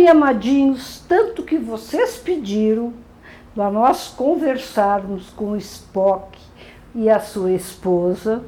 Bem, amadinhos, tanto que vocês pediram para nós conversarmos com o Spock e a sua esposa,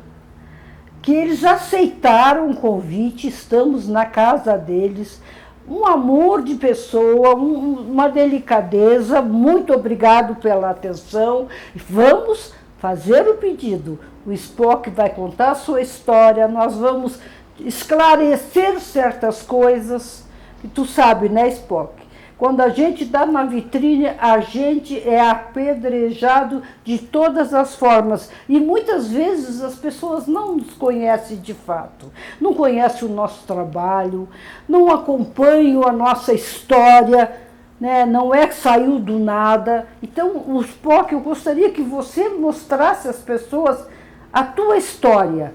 que eles aceitaram o convite, estamos na casa deles, um amor de pessoa, uma delicadeza, muito obrigado pela atenção. Vamos fazer o pedido. O Spock vai contar a sua história, nós vamos esclarecer certas coisas, que tu sabe, né, Spock? Quando a gente dá na vitrine, a gente é apedrejado de todas as formas. E muitas vezes as pessoas não nos conhecem de fato, não conhecem o nosso trabalho, não acompanham a nossa história, né? Não é que saiu do nada. Então, o Spock, eu gostaria que você mostrasse às pessoas a tua história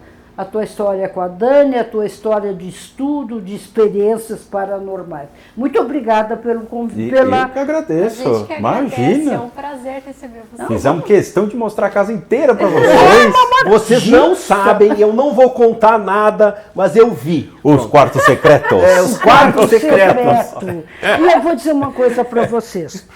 com a Dani, a tua história de estudo, de experiências paranormais. Muito obrigada pelo convite. Eu que agradeço. A gente que agradece, Imagina. é um prazer receber você. Fizemos questão de mostrar a casa inteira para vocês. Vocês não sabem, eu não vou contar nada, mas eu vi. Os quartos secretos. Os quartos secretos. Secreto. E eu vou dizer uma coisa para vocês.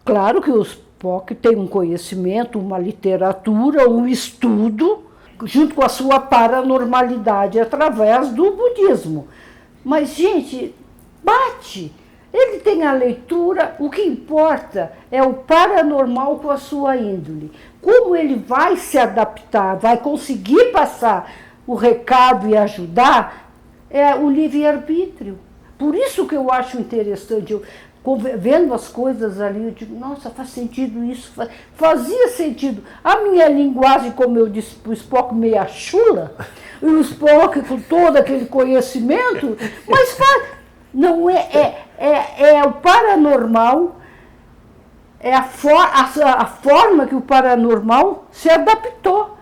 Claro que o Spock tem um conhecimento, uma literatura, um estudo, junto com a sua paranormalidade, através do budismo. Mas, gente, bate! Ele tem a leitura, o que importa é o paranormal com a sua índole. Como ele vai se adaptar, vai conseguir passar o recado e ajudar, é o livre-arbítrio. Por isso que eu acho interessante, vendo as coisas ali, eu digo, nossa, faz sentido isso, fazia sentido. A minha linguagem, como eu disse, o Spock meia chula, e o Spock com todo aquele conhecimento, mas não é o paranormal, é a forma que o paranormal se adaptou.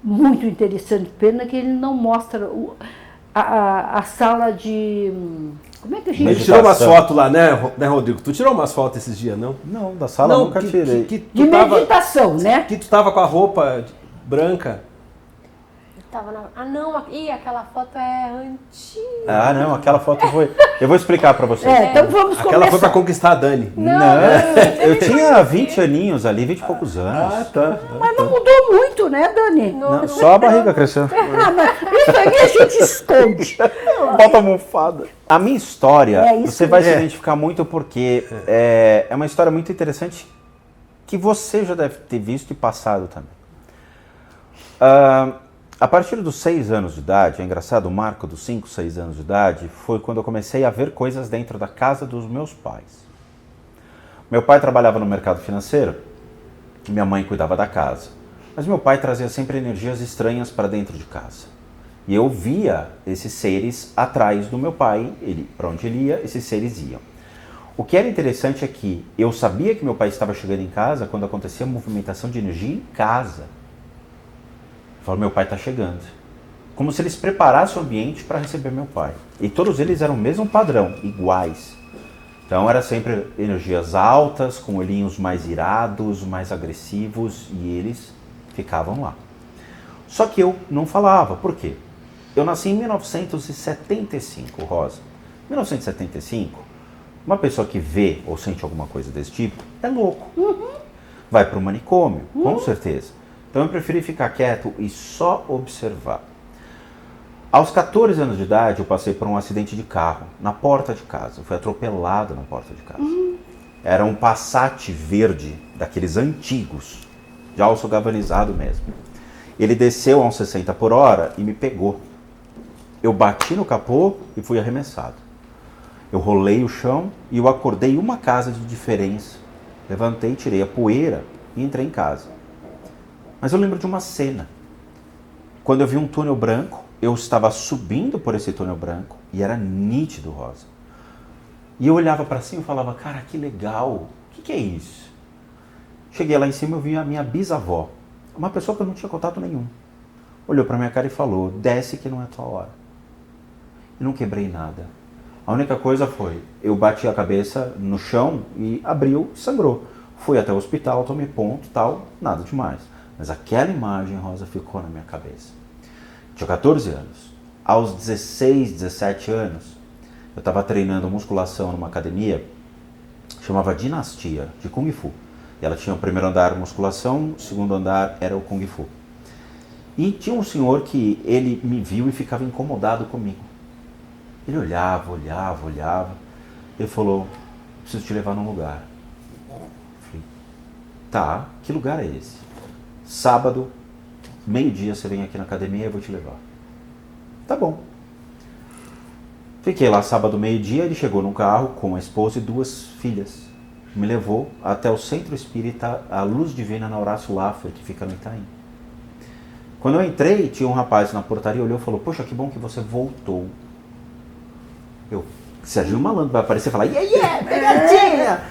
Muito interessante, pena que ele não mostra a sala de... Como é que a gente... Tu tirou umas fotos lá, né, Rodrigo? Tu tirou umas fotos esses dias, não? Não, da sala eu nunca tirei. De meditação, né? Que tu tava com a roupa branca. Não, aquela foto é antiga. Ah, não, aquela foto foi... Eu vou explicar para vocês. Então vamos começar. Aquela foi para conquistar a Dani. Não, eu tinha 20 aninhos ali, 20 e poucos anos. Ah, tá. Mas não mudou muito, né, Dani? Não, só a barriga cresceu. Mas isso aí a gente esconde. Bota almofada. A minha história, isso você vai se mesmo. identificar muito porque é uma história muito interessante que você já deve ter visto e passado também. A partir dos 6 anos de idade, é engraçado, o marco dos 5, 6 anos de idade, foi quando eu comecei a ver coisas dentro da casa dos meus pais. Meu pai trabalhava no mercado financeiro, minha mãe cuidava da casa. Mas meu pai trazia sempre energias estranhas para dentro de casa. E eu via esses seres atrás do meu pai, para onde ele ia, esses seres iam. O que era interessante é que eu sabia que meu pai estava chegando em casa quando acontecia movimentação de energia em casa. Eu falava, meu pai está chegando. Como se eles preparassem o ambiente para receber meu pai. E todos eles eram o mesmo padrão, iguais. Então era sempre energias altas, com olhinhos mais irados, mais agressivos, e eles ficavam lá. Só que eu não falava. Por quê? Eu nasci em 1975, Rosa. 1975, uma pessoa que vê ou sente alguma coisa desse tipo é louco. Vai para o manicômio, com certeza. Então eu preferi ficar quieto e só observar. Aos 14 anos de idade, eu passei por um acidente de carro na porta de casa. Eu fui atropelado na porta de casa. Era um Passat verde, daqueles antigos, de alço galvanizado mesmo. Ele desceu a uns 60 por hora e me pegou. Eu bati no capô e fui arremessado. Eu rolei o chão e eu acordei uma casa de diferença. Levantei, tirei a poeira e entrei em casa. Mas eu lembro de uma cena. Quando eu vi um túnel branco, eu estava subindo por esse túnel branco e era nítido, Rosa. E eu olhava para cima e falava, cara, que legal, o que é isso? Cheguei lá em cima e eu vi a minha bisavó, uma pessoa que eu não tinha contato nenhum. Olhou para minha cara e falou, desce que não é tua hora. E não quebrei nada. A única coisa foi, eu bati a cabeça no chão e abriu e sangrou. Fui até o hospital, tomei ponto, tal, nada demais. Mas aquela imagem, Rosa, ficou na minha cabeça. Tinha 14 anos. Aos 16, 17 anos, Eu estava treinando musculação numa academia, chamava Dinastia, de Kung Fu. E ela tinha o primeiro andar musculação, o segundo andar era o Kung Fu. E tinha um senhor que ele me viu e ficava incomodado comigo. Ele olhava. Ele falou, preciso te levar num lugar. Eu falei, tá, que lugar é esse? Sábado, meio-dia você vem aqui na academia e eu vou te levar. Tá bom. Fiquei lá sábado, meio-dia, ele chegou num carro com a esposa e 2 filhas. Me levou até o Centro Espírita A Luz Divina na Horácio Laffer, que fica no Itaim. Quando eu entrei, tinha um rapaz na portaria, olhou e falou, poxa, que bom que você voltou. Eu, Serginho Malandro vai aparecer e falar, pegadinha!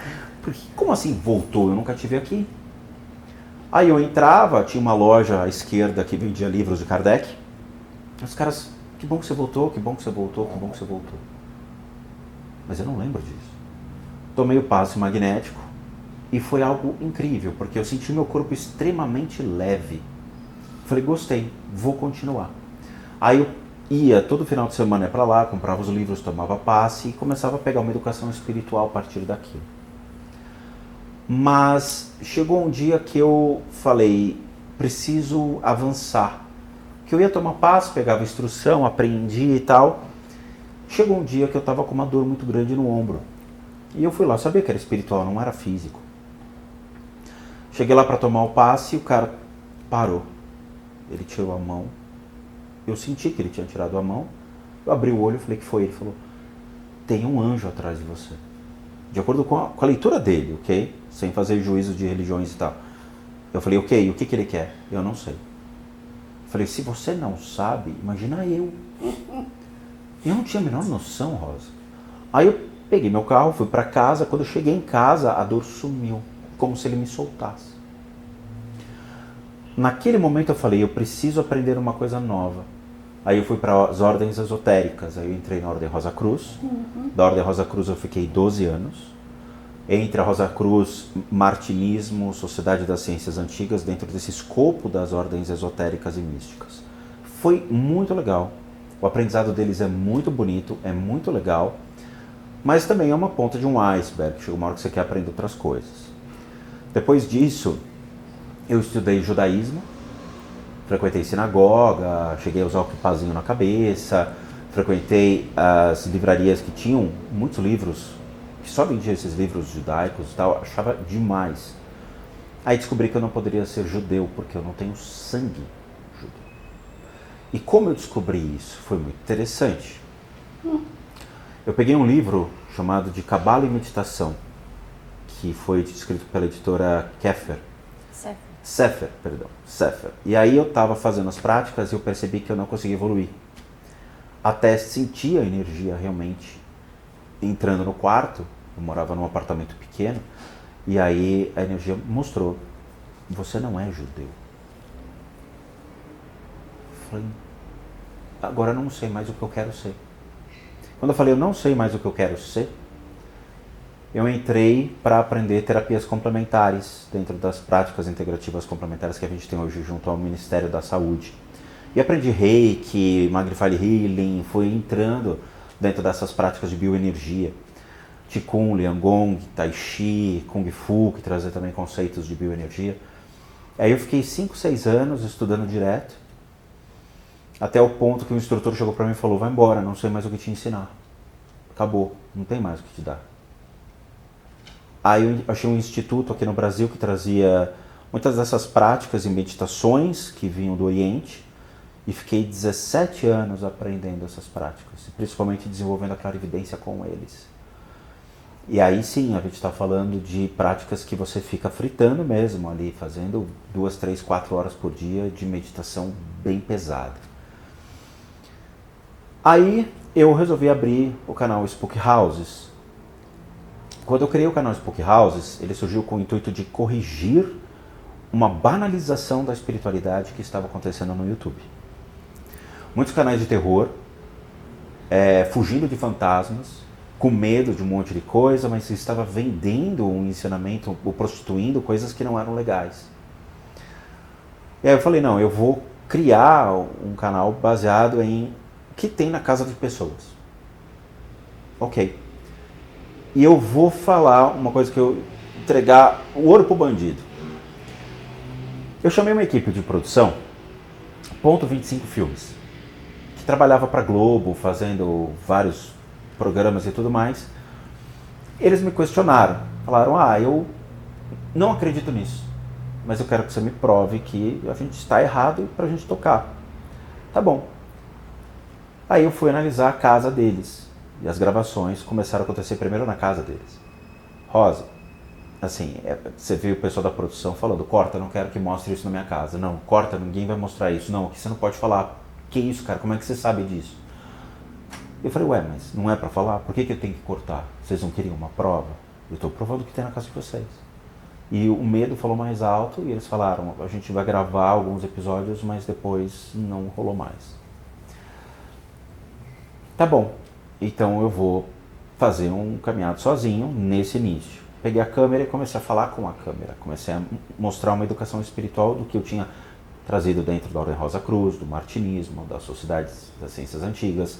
Porque, como assim voltou? Eu nunca tive aqui. Aí eu entrava, tinha uma loja à esquerda que vendia livros de Kardec. Os caras, que bom que você voltou, que bom que você voltou, que bom que você voltou. Mas eu não lembro disso. Tomei o passe magnético e foi algo incrível, porque eu senti meu corpo extremamente leve. Falei, gostei, vou continuar. Aí eu ia todo final de semana para lá, comprava os livros, tomava passe e começava a pegar uma educação espiritual a partir daquilo. Mas chegou um dia que eu falei, preciso avançar. Que eu ia tomar passe, pegava instrução, aprendia e tal. Chegou um dia que eu estava com uma dor muito grande no ombro. E eu fui lá, sabia que era espiritual, não era físico. Cheguei lá para tomar o passe e o cara parou. Ele tirou a mão. Eu senti que ele tinha tirado a mão. Eu abri o olho e falei, que foi? Ele falou, tem um anjo atrás de você. De acordo com a leitura dele, ok? Sem fazer juízo de religiões e tal. Eu falei, ok, o que ele quer? Eu não sei. Eu falei, se você não sabe, imagina eu. Eu não tinha a menor noção, Rosa. Aí eu peguei meu carro, fui para casa. Quando eu cheguei em casa, a dor sumiu. Como se ele me soltasse. Naquele momento eu falei, eu preciso aprender uma coisa nova. Aí eu fui para as ordens esotéricas. Aí eu entrei na Ordem Rosa Cruz. Da Ordem Rosa Cruz eu fiquei 12 anos. Entre a Rosa Cruz, Martinismo, Sociedade das Ciências Antigas, dentro desse escopo das ordens esotéricas e místicas. Foi muito legal. O aprendizado deles é muito bonito, é muito legal. Mas também é uma ponta de um iceberg. Chega uma hora que você quer aprender outras coisas. Depois disso, eu estudei judaísmo, frequentei sinagoga, cheguei a usar o kipazinho na cabeça, frequentei as livrarias que tinham muitos livros, que só vendiam esses livros judaicos e tal, achava demais. Aí descobri que eu não poderia ser judeu, porque eu não tenho sangue judeu. E como eu descobri isso? Foi muito interessante. Eu peguei um livro chamado de Cabala e Meditação, que foi escrito pela editora Sefer. E aí eu estava fazendo as práticas e eu percebi que eu não conseguia evoluir. Até sentir a energia realmente entrando no quarto. Eu morava num apartamento pequeno. E aí a energia mostrou, você não é judeu. Eu falei, agora eu não sei mais o que eu quero ser. Quando eu falei, eu não sei mais o que eu quero ser, eu entrei para aprender terapias complementares dentro das práticas integrativas complementares que a gente tem hoje junto ao Ministério da Saúde. E aprendi Reiki, Magnify Healing, fui entrando dentro dessas práticas de bioenergia. Qigong, Liangong, Tai Chi, Kung Fu, que trazia também conceitos de bioenergia. Aí eu fiquei 5, 6 anos estudando direto, até o ponto que o instrutor chegou para mim e falou, vai embora, não sei mais o que te ensinar. Acabou, não tem mais o que te dar. Aí eu achei um instituto aqui no Brasil que trazia muitas dessas práticas e meditações que vinham do Oriente e fiquei 17 anos aprendendo essas práticas, principalmente desenvolvendo a clarividência com eles. E aí sim, a gente está falando de práticas que você fica fritando mesmo ali, fazendo 2, 3, 4 horas por dia de meditação bem pesada. Aí eu resolvi abrir o canal Spook Houses. Quando eu criei o canal Spook Houses, ele surgiu com o intuito de corrigir uma banalização da espiritualidade que estava acontecendo no YouTube. Muitos canais de terror, fugindo de fantasmas, com medo de um monte de coisa, mas estava vendendo um ensinamento, ou prostituindo coisas que não eram legais. E aí eu falei, não, eu vou criar um canal baseado em o que tem na casa de pessoas. Ok. E eu vou falar uma coisa que eu entregar o ouro pro bandido. Eu chamei uma equipe de produção, Ponto 25 Filmes, que trabalhava para Globo, fazendo vários programas e tudo mais. Eles me questionaram, falaram, eu não acredito nisso, mas eu quero que você me prove que a gente está errado para a gente tocar. Tá bom. Aí eu fui analisar a casa deles, e as gravações começaram a acontecer primeiro na casa deles. Rosa, assim, você viu o pessoal da produção falando, corta, não quero que mostre isso na minha casa. Não, corta, ninguém vai mostrar isso. Não, aqui você não pode falar. Que isso, cara, como é que você sabe disso? Eu falei, mas não é pra falar? Por que eu tenho que cortar? Vocês não queriam uma prova? Eu tô provando o que tem na casa de vocês. E o medo falou mais alto e eles falaram, a gente vai gravar alguns episódios, mas depois não rolou mais. Tá bom, então eu vou fazer um caminhado sozinho nesse início. Peguei a câmera e comecei a falar com a câmera. Comecei a mostrar uma educação espiritual do que eu tinha trazido dentro da Ordem Rosa Cruz, do martinismo, das sociedades das ciências antigas,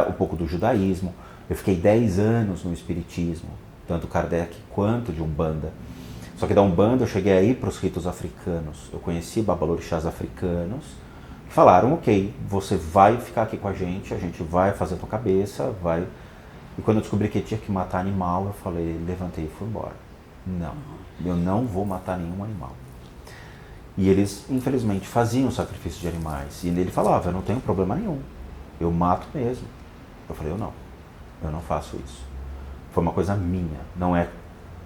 um pouco do judaísmo. Eu fiquei 10 anos no espiritismo, tanto Kardec quanto de Umbanda. Só que da Umbanda eu cheguei aí para os ritos africanos. Eu conheci babalorixás africanos que falaram, ok, você vai ficar aqui com a gente vai fazer a tua cabeça, vai... E quando eu descobri que tinha que matar animal, eu falei, levantei e fui embora. Não, eu não vou matar nenhum animal. E eles, infelizmente, faziam sacrifício de animais. E ele falava, eu não tenho problema nenhum, eu mato mesmo. Eu falei, eu não faço isso. Foi uma coisa minha, não é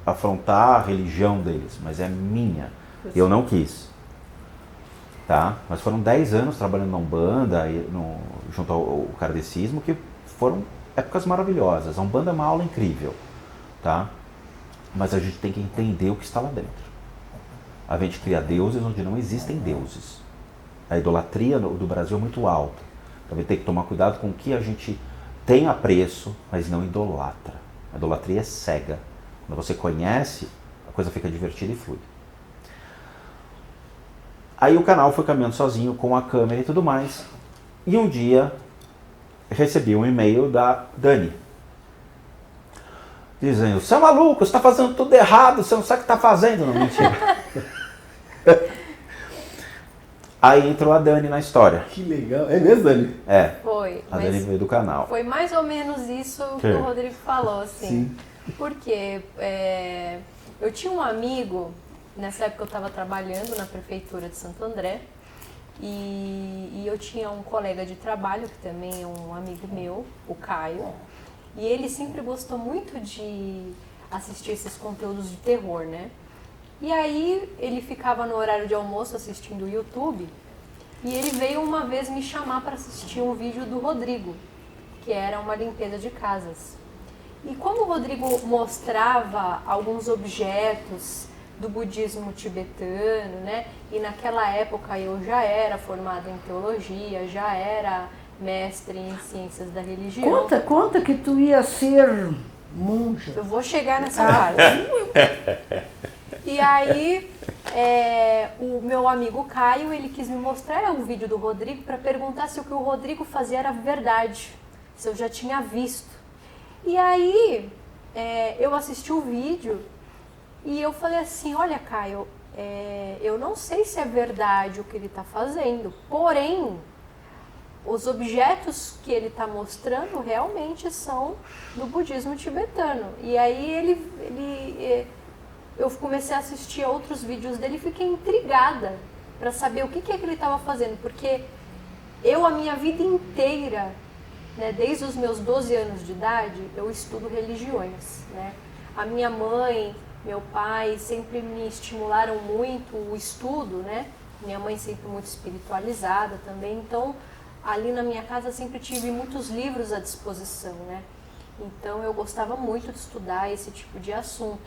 afrontar a religião deles, mas é minha. Eu não quis. Tá? Mas foram 10 anos trabalhando na Umbanda, junto ao kardecismo, que foram épocas maravilhosas. A Umbanda é uma aula incrível, tá? Mas a gente tem que entender o que está lá dentro. A gente cria deuses onde não existem deuses. A idolatria do Brasil é muito alta. Então a gente tem que tomar cuidado com o que a gente tem apreço, mas não idolatra. A idolatria é cega. Quando você conhece, a coisa fica divertida e flui. Aí o canal foi caminhando sozinho com a câmera e tudo mais. E um dia recebi um e-mail da Dani, dizendo, você é maluco, você está fazendo tudo errado, você não sabe o que está fazendo. Não, mentira. Aí entrou a Dani na história. Que legal. É mesmo, Dani? É. Foi. A Dani veio do canal. Foi mais ou menos isso que o Rodrigo falou, assim. Sim. Porque eu tinha um amigo, nessa época eu estava trabalhando na prefeitura de Santo André, e eu tinha um colega de trabalho, que também é um amigo meu, o Caio, e ele sempre gostou muito de assistir esses conteúdos de terror, né? E aí ele ficava no horário de almoço assistindo o YouTube, e ele veio uma vez me chamar para assistir um vídeo do Rodrigo, que era uma limpeza de casas. E como o Rodrigo mostrava alguns objetos do budismo tibetano, né? E naquela época eu já era formada em teologia, já era mestre em ciências da religião. Conta que tu ia ser monja. Eu vou chegar nessa parte. E aí, o meu amigo Caio, ele quis me mostrar um vídeo do Rodrigo para perguntar se o que o Rodrigo fazia era verdade, se eu já tinha visto. E aí, eu assisti o vídeo e eu falei assim, olha Caio, eu não sei se é verdade o que ele está fazendo, porém, os objetos que ele está mostrando realmente são do budismo tibetano. E aí eu comecei a assistir outros vídeos dele e fiquei intrigada para saber o que é que ele estava fazendo, porque a minha vida inteira, né, desde os meus 12 anos de idade, eu estudo religiões, né? A minha mãe, meu pai sempre me estimularam muito o estudo, né? Minha mãe sempre muito espiritualizada também, então ali na minha casa sempre tive muitos livros à disposição, né? Então eu gostava muito de estudar esse tipo de assunto.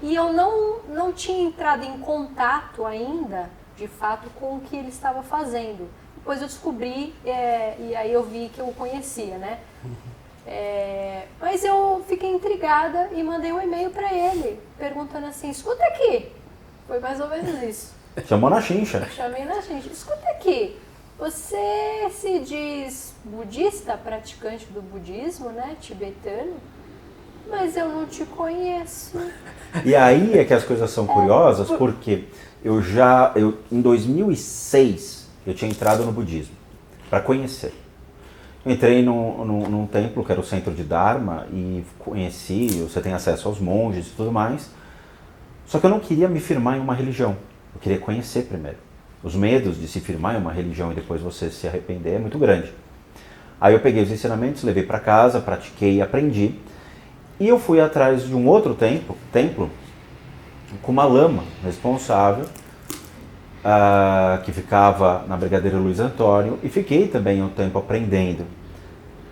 E eu não tinha entrado em contato ainda, de fato, com o que ele estava fazendo. Depois eu descobri, e aí eu vi que eu o conhecia, né? Mas eu fiquei intrigada e mandei um e-mail para ele, perguntando assim, escuta aqui. Foi mais ou menos isso. Chamou na chincha. Chamei na chincha. Escuta aqui, você se diz budista, praticante do budismo, né, tibetano, mas eu não te conheço. E aí é que as coisas são curiosas, porque em 2006, eu tinha entrado no budismo, para conhecer. Eu entrei num templo, que era o centro de Dharma, e conheci, você tem acesso aos monges e tudo mais. Só que eu não queria me firmar em uma religião, eu queria conhecer primeiro. Os medos de se firmar em uma religião e depois você se arrepender é muito grande. Aí eu peguei os ensinamentos, levei para casa, pratiquei e aprendi. E eu fui atrás de um outro templo com uma lama responsável, que ficava na Brigadeiro Luiz Antônio, e fiquei também um tempo aprendendo,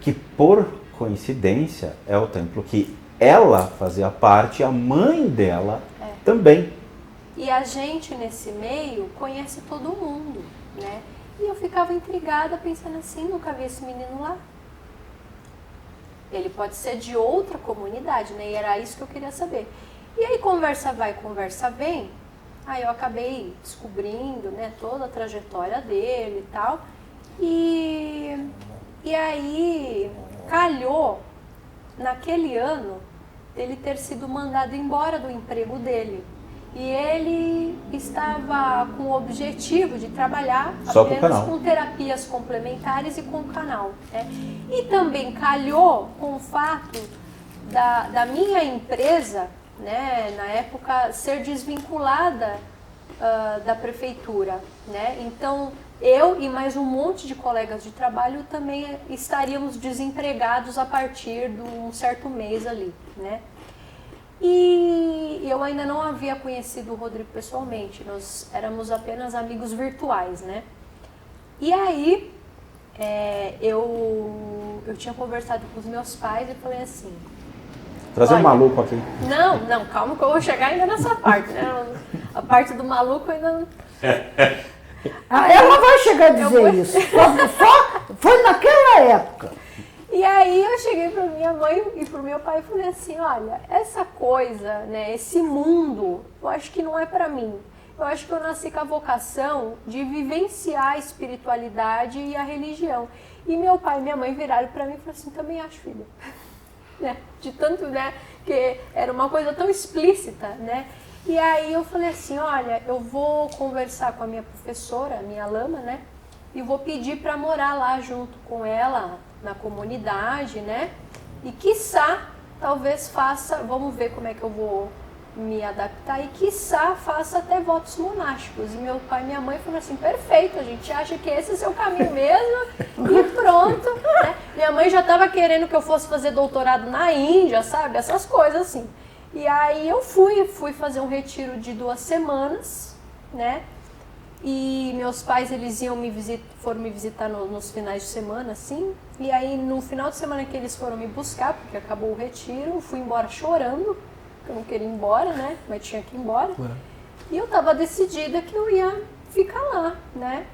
que por coincidência é o templo que ela fazia parte, a mãe dela também. E a gente nesse meio conhece todo mundo, né? E eu ficava intrigada pensando assim, nunca vi esse menino lá. Ele pode ser de outra comunidade, né? E era isso que eu queria saber. E aí conversa vai, conversa vem. Aí eu acabei descobrindo, né, toda a trajetória dele e tal. E aí calhou, naquele ano, dele ter sido mandado embora do emprego dele. E ele estava com o objetivo de trabalhar só apenas com terapias complementares e com o canal, né? E também calhou com o fato da minha empresa, né, na época, ser desvinculada da prefeitura, né? Então, eu e mais um monte de colegas de trabalho também estaríamos desempregados a partir de um certo mês ali, né? E eu ainda não havia conhecido o Rodrigo pessoalmente, nós éramos apenas amigos virtuais, né? E aí, eu tinha conversado com os meus pais e falei assim... Trazer um maluco aqui. Não, calma que eu vou chegar ainda nessa parte, né? A parte do maluco ainda não... Ela vai chegar a dizer isso. Só foi naquela época. E aí eu cheguei para minha mãe e para o meu pai e falei assim, olha, essa coisa, né, esse mundo, eu acho que não é para mim. Eu acho que eu nasci com a vocação de vivenciar a espiritualidade e a religião. E meu pai e minha mãe viraram para mim e falaram assim, também acho, filha. Né? De tanto, né, que era uma coisa tão explícita, né? E aí eu falei assim, olha, eu vou conversar com a minha professora, a minha lama, né? E vou pedir para morar lá junto com ela, na comunidade, né? E quiçá, talvez faça, vamos ver como é que eu vou me adaptar, e quiçá faça até votos monásticos. E meu pai e minha mãe falaram assim, perfeito, a gente acha que esse é o seu caminho mesmo, e pronto, né? Minha mãe já estava querendo que eu fosse fazer doutorado na Índia, sabe? Essas coisas assim. E aí eu fui fazer um retiro de 2 semanas, né? E meus pais, eles foram me visitar nos finais de semana, assim. E aí, no final de semana que eles foram me buscar, porque acabou o retiro, eu fui embora chorando, porque eu não queria ir embora, né? Mas tinha que ir embora. Ué. E eu tava decidida que eu ia ficar lá, né?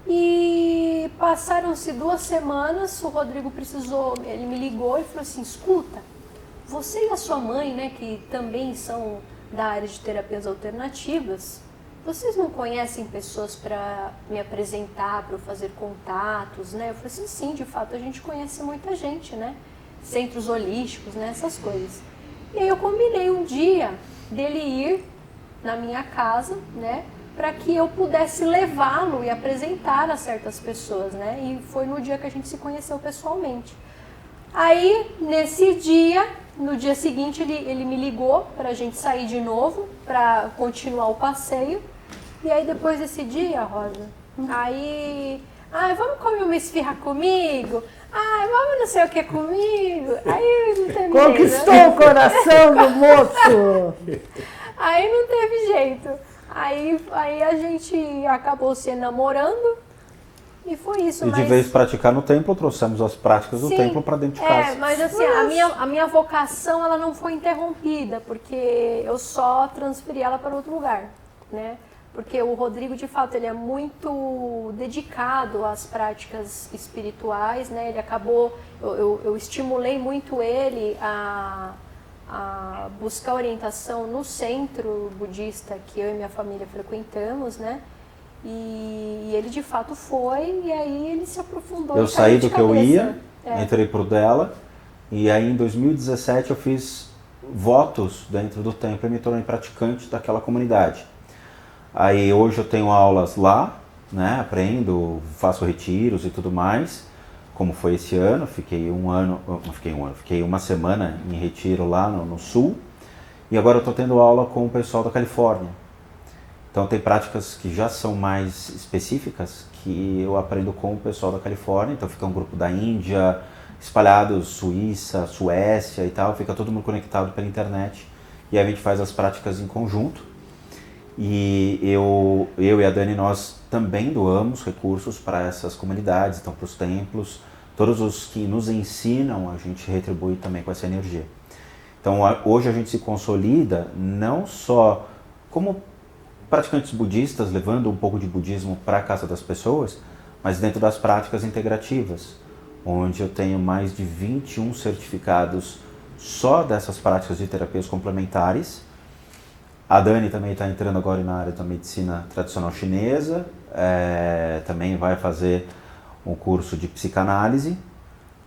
E passaram-se 2 semanas, o Rodrigo ele me ligou e falou assim, escuta, você e a sua mãe, né, que também são da área de terapias alternativas, vocês não conhecem pessoas para me apresentar, para eu fazer contatos, né? Eu falei assim, sim, de fato, a gente conhece muita gente, né? Centros holísticos, né? Essas coisas. E aí eu combinei um dia dele ir na minha casa, né? Para que eu pudesse levá-lo e apresentar a certas pessoas, né? E foi no dia que a gente se conheceu pessoalmente. Aí, nesse dia, no dia seguinte, ele me ligou para a gente sair de novo, para continuar o passeio. E aí, depois desse dia, Rosa, aí... vamos comer uma esfirra comigo? Vamos não sei o que comigo? Aí não teve Conquistou jeito. o coração do moço. Aí não teve jeito. Aí a gente acabou se namorando. E foi isso, E de vez de praticar no templo, trouxemos as práticas do templo para dentro de casa. Mas assim, a minha vocação, ela não foi interrompida, porque eu só transferi ela para outro lugar, né? Porque o Rodrigo, de fato, ele é muito dedicado às práticas espirituais, né? Ele acabou, eu estimulei muito ele a buscar orientação no centro budista que eu e minha família frequentamos, né? E ele de fato foi, e aí ele se aprofundou. Eu saí do que eu ia, É. entrei pro dela, e aí em 2017 eu fiz votos dentro do templo e me tornei praticante daquela comunidade. Aí hoje eu tenho aulas lá, né, aprendo, faço retiros e tudo mais, como foi esse ano, fiquei uma semana em retiro lá no sul, e agora eu estou tendo aula com o pessoal da Califórnia. Então tem práticas que já são mais específicas, que eu aprendo com o pessoal da Califórnia, então fica um grupo da Índia, espalhados, Suíça, Suécia e tal, fica todo mundo conectado pela internet, e aí a gente faz as práticas em conjunto. E eu e a Dani, nós também doamos recursos para essas comunidades, então para os templos, todos os que nos ensinam, a gente retribui também com essa energia. Então hoje a gente se consolida não só como praticantes budistas, levando um pouco de budismo para a casa das pessoas, mas dentro das práticas integrativas, onde eu tenho mais de 21 certificados só dessas práticas de terapias complementares. A Dani também está entrando agora na área da medicina tradicional chinesa, também vai fazer um curso de psicanálise,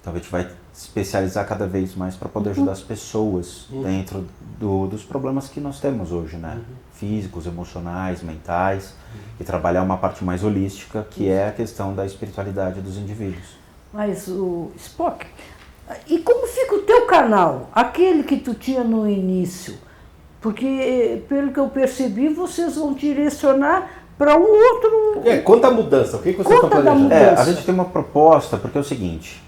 então a gente vai se especializar cada vez mais para poder ajudar as pessoas dentro dos problemas que nós temos hoje, né? Físicos, emocionais, mentais, e trabalhar uma parte mais holística, que é a questão da espiritualidade dos indivíduos. Mas o Spock, e como fica o teu canal, aquele que tu tinha no início? Porque, pelo que eu percebi, vocês vão direcionar para um outro... Conta a mudança, o que vocês estão Conta da planejando? mudança. A gente tem uma proposta, porque é o seguinte,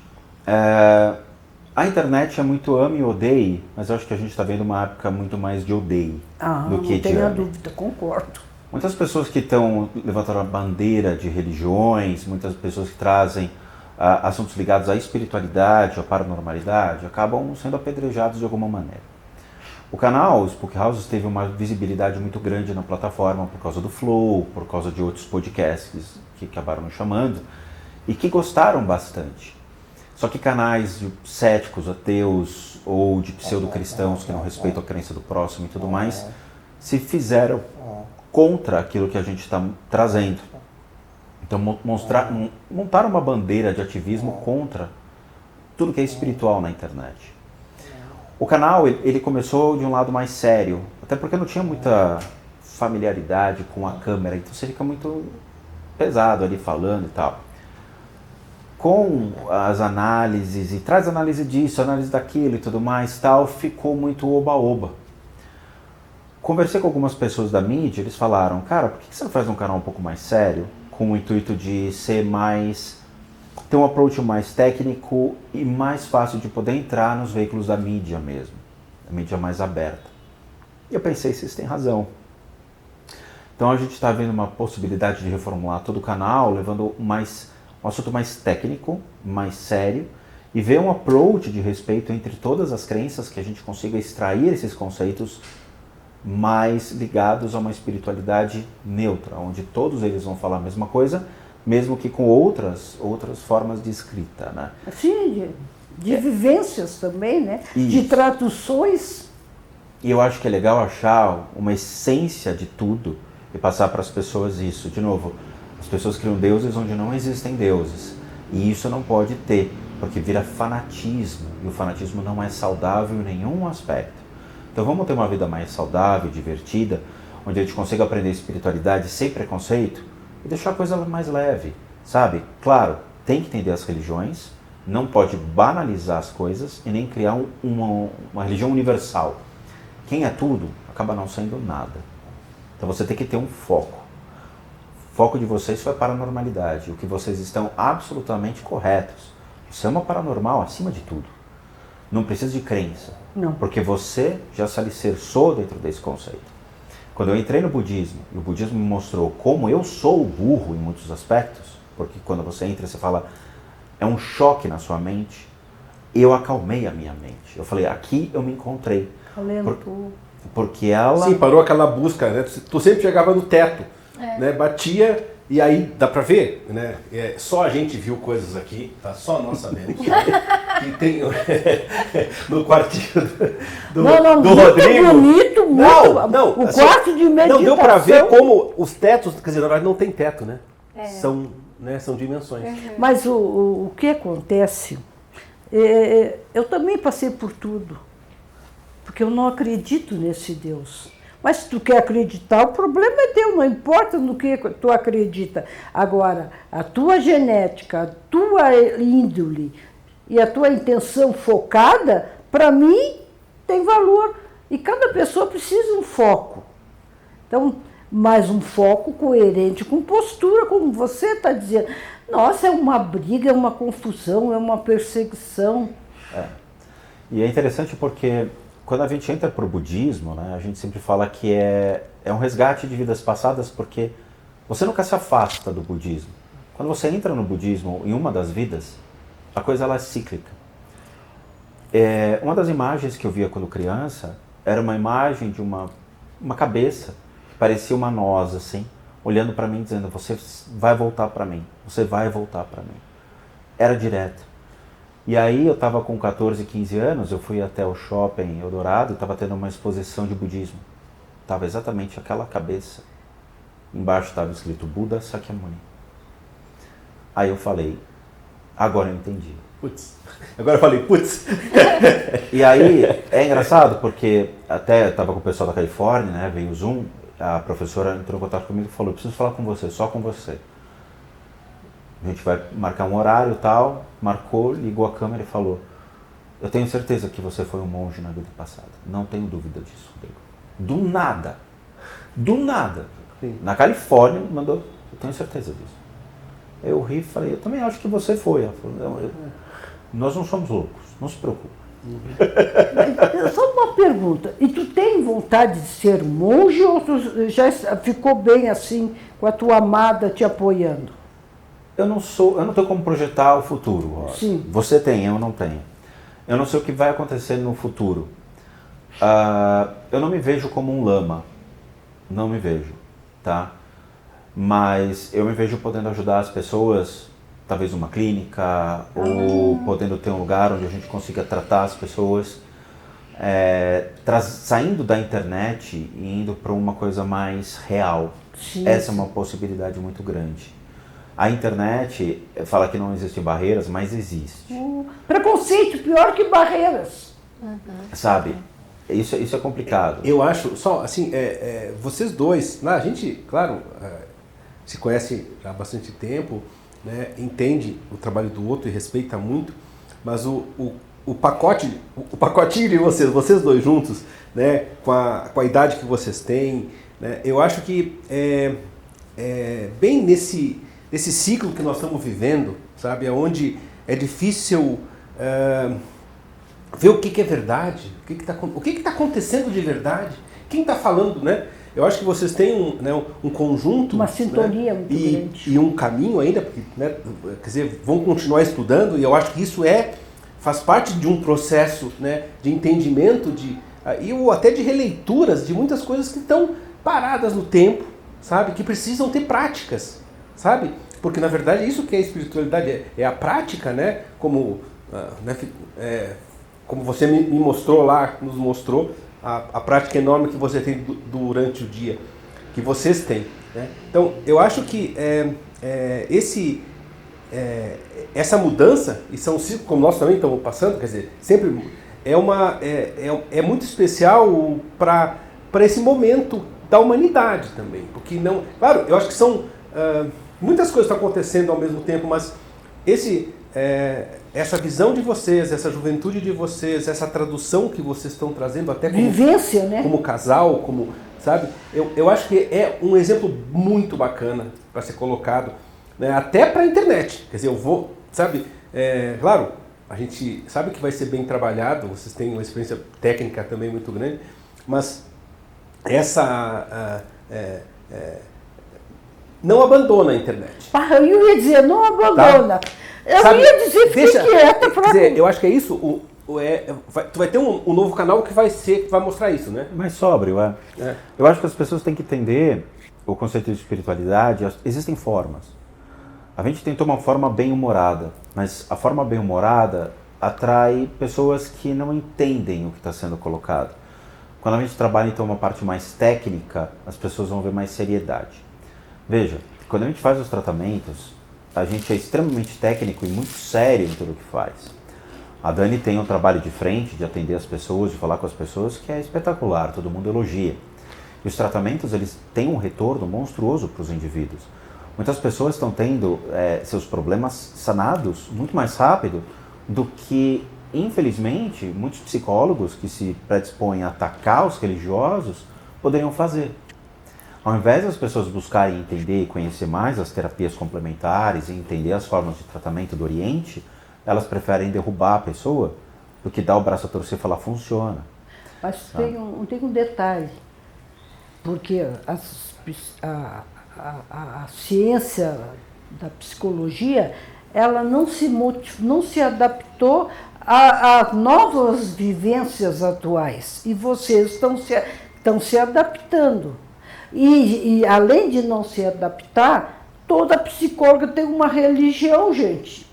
a internet é muito ame e odeie, mas eu acho que a gente está vendo uma época muito mais de odeio do que não de tenho ame. dúvida, concordo. Muitas pessoas que estão levantando a bandeira de religiões, muitas pessoas que trazem assuntos ligados à espiritualidade, à paranormalidade, acabam sendo apedrejados de alguma maneira. O canal, o Spook Houses, teve uma visibilidade muito grande na plataforma por causa do Flow, por causa de outros podcasts que acabaram me chamando e que gostaram bastante. Só que canais de céticos, ateus ou de pseudo-cristãos que não respeitam a crença do próximo e tudo mais, se fizeram contra aquilo que a gente está trazendo. Então montaram uma bandeira de ativismo contra tudo que é espiritual na internet. O canal, ele começou de um lado mais sério, até porque eu não tinha muita familiaridade com a câmera, então você fica muito pesado ali falando e tal. Com as análises, e traz análise disso, análise daquilo e tudo mais, tal, ficou muito oba-oba. Conversei com algumas pessoas da mídia, eles falaram, cara, por que você não faz um canal um pouco mais sério, com o intuito de ser mais... ter um approach mais técnico e mais fácil de poder entrar nos veículos da mídia mesmo, a mídia mais aberta. E eu pensei, vocês têm razão. Então a gente está vendo uma possibilidade de reformular todo o canal, levando um assunto mais técnico, mais sério, e ver um approach de respeito entre todas as crenças, que a gente consiga extrair esses conceitos mais ligados a uma espiritualidade neutra, onde todos eles vão falar a mesma coisa, mesmo que com outras formas de escrita, né? Sim, de vivências também, né? Isso. De traduções. E eu acho que é legal achar uma essência de tudo e passar para as pessoas isso. De novo, as pessoas criam deuses onde não existem deuses. E isso não pode ter, porque vira fanatismo. E o fanatismo não é saudável em nenhum aspecto. Então vamos ter uma vida mais saudável, divertida, onde a gente consiga aprender espiritualidade sem preconceito, e deixar a coisa mais leve, sabe? Claro, tem que entender as religiões, não pode banalizar as coisas e nem criar uma religião universal. Quem é tudo, acaba não sendo nada. Então você tem que ter um foco. O foco de vocês foi a paranormalidade, o que vocês estão absolutamente corretos. Você é uma paranormal acima de tudo. Não precisa de crença, Não. porque você já se alicerçou dentro desse conceito. Quando eu entrei no budismo, e o budismo me mostrou como eu sou burro em muitos aspectos, porque quando você entra, você fala, é um choque na sua mente, eu acalmei a minha mente. Eu falei, aqui eu me encontrei. Talento. Porque ela... Sim, parou aquela busca, né? Tu sempre chegava no teto, né? Batia E aí dá pra ver, né? Só a gente viu coisas aqui, tá? Só nós sabemos. Que tem no quartinho do muito Rodrigo. Bonito, muito. Não, o quarto de meditação. Não deu pra ver como os tetos, quer dizer, na verdade não tem teto, né? São dimensões. Mas o que acontece, eu também passei por tudo, porque eu não acredito nesse Deus. Mas se tu quer acreditar, o problema é teu, não importa no que tu acredita. Agora, a tua genética, a tua índole e a tua intenção focada, para mim, tem valor. E cada pessoa precisa de um foco. Então, mas um foco coerente com postura, como você está dizendo. Nossa, é uma briga, é uma confusão, é uma perseguição. E é interessante porque quando a gente entra para o budismo, né, a gente sempre fala que é um resgate de vidas passadas, porque você nunca se afasta do budismo. Quando você entra no budismo em uma das vidas, a coisa ela é cíclica. Uma das imagens que eu via quando criança era uma imagem de uma cabeça, parecia uma noz, assim, olhando para mim, dizendo, você vai voltar para mim, você vai voltar para mim. Era direto. E aí eu estava com 14, 15 anos, eu fui até o shopping Eldorado e estava tendo uma exposição de budismo. Estava exatamente aquela cabeça. Embaixo estava escrito Buda Sakyamuni. Aí eu falei, agora eu entendi. Putz. Agora eu falei, putz. E aí é engraçado porque até estava com o pessoal da Califórnia, né, veio o Zoom, a professora entrou em contato comigo e falou, eu preciso falar com você, só com você. A gente vai marcar um horário e tal, marcou, ligou a câmera e falou, eu tenho certeza que você foi um monge na vida passada, não tenho dúvida disso, Rodrigo. Do nada, Sim. Na Califórnia, mandou, eu tenho certeza disso. Eu ri e falei, eu também acho que você foi. Ela falou, nós não somos loucos, não se preocupe. Só uma pergunta, e tu tem vontade de ser monge ou tu já ficou bem assim, com a tua amada te apoiando? Eu não tenho como projetar o futuro, Rosa. Sim. Você tem, eu não tenho. Eu não sei o que vai acontecer no futuro. Eu não me vejo como um lama. Não me vejo, tá? Mas eu me vejo podendo ajudar as pessoas, talvez numa clínica, ou podendo ter um lugar onde a gente consiga tratar as pessoas, saindo da internet e indo para uma coisa mais real. Sim. Essa é uma possibilidade muito grande. A internet fala que não existem barreiras, mas existe. Preconceito pior que barreiras. Sabe? Isso é complicado. Eu acho, só assim, vocês dois, a gente, claro, se conhece há bastante tempo, né, entende o trabalho do outro e respeita muito, mas o pacotinho de vocês dois juntos, né, com a idade que vocês têm, né, eu acho que bem nesse ciclo que nós estamos vivendo, sabe, onde é difícil ver o que é verdade, o que está acontecendo de verdade, quem está falando, né? Eu acho que vocês têm um conjunto, uma sintonia, né, muito grande. E um caminho ainda, porque, né, quer dizer, vão continuar estudando, e eu acho que isso faz parte de um processo, né, de entendimento, ou até de releituras de muitas coisas que estão paradas no tempo, sabe, que precisam ter práticas, sabe, porque na verdade isso que é a espiritualidade, é a prática, né, como você me mostrou lá, nos mostrou, a prática enorme que você tem durante o dia, que vocês têm, né? Então, eu acho que essa mudança, e são ciclos como nós também estamos passando, quer dizer, sempre é muito especial para esse momento da humanidade também, porque não, claro, eu acho que são muitas coisas estão acontecendo ao mesmo tempo, mas essa visão de vocês, essa juventude de vocês, essa tradução que vocês estão trazendo até como vivência, né? Como casal, como, sabe? Eu acho que é um exemplo muito bacana para ser colocado, né? Até para a internet. Quer dizer, claro, a gente sabe que vai ser bem trabalhado, vocês têm uma experiência técnica também muito grande, mas não abandona a internet. Eu ia dizer, não abandona. Tá? Eu ia dizer, fique quieta. Quer dizer, eu acho que é isso. Tu vai ter um novo canal que vai mostrar isso, né? Mais sóbrio, Eu acho que as pessoas têm que entender o conceito de espiritualidade, existem formas. A gente tentou uma forma bem-humorada, mas a forma bem-humorada atrai pessoas que não entendem o que está sendo colocado. Quando a gente trabalha então uma parte mais técnica, as pessoas vão ver mais seriedade. Veja, quando a gente faz os tratamentos, a gente é extremamente técnico e muito sério em tudo o que faz. A Dani tem um trabalho de frente, de atender as pessoas, de falar com as pessoas, que é espetacular, todo mundo elogia. E os tratamentos, eles têm um retorno monstruoso para os indivíduos. Muitas pessoas estão tendo seus problemas sanados muito mais rápido do que, infelizmente, muitos psicólogos que se predispõem a atacar os religiosos poderiam fazer. Ao invés das pessoas buscarem entender e conhecer mais as terapias complementares e entender as formas de tratamento do Oriente, elas preferem derrubar a pessoa do que dar o braço a torcer e falar funciona. Mas tem um detalhe, porque a ciência da psicologia, ela não se adaptou às novas vivências atuais. E vocês estão se adaptando. E além de não se adaptar, toda psicóloga tem uma religião, gente.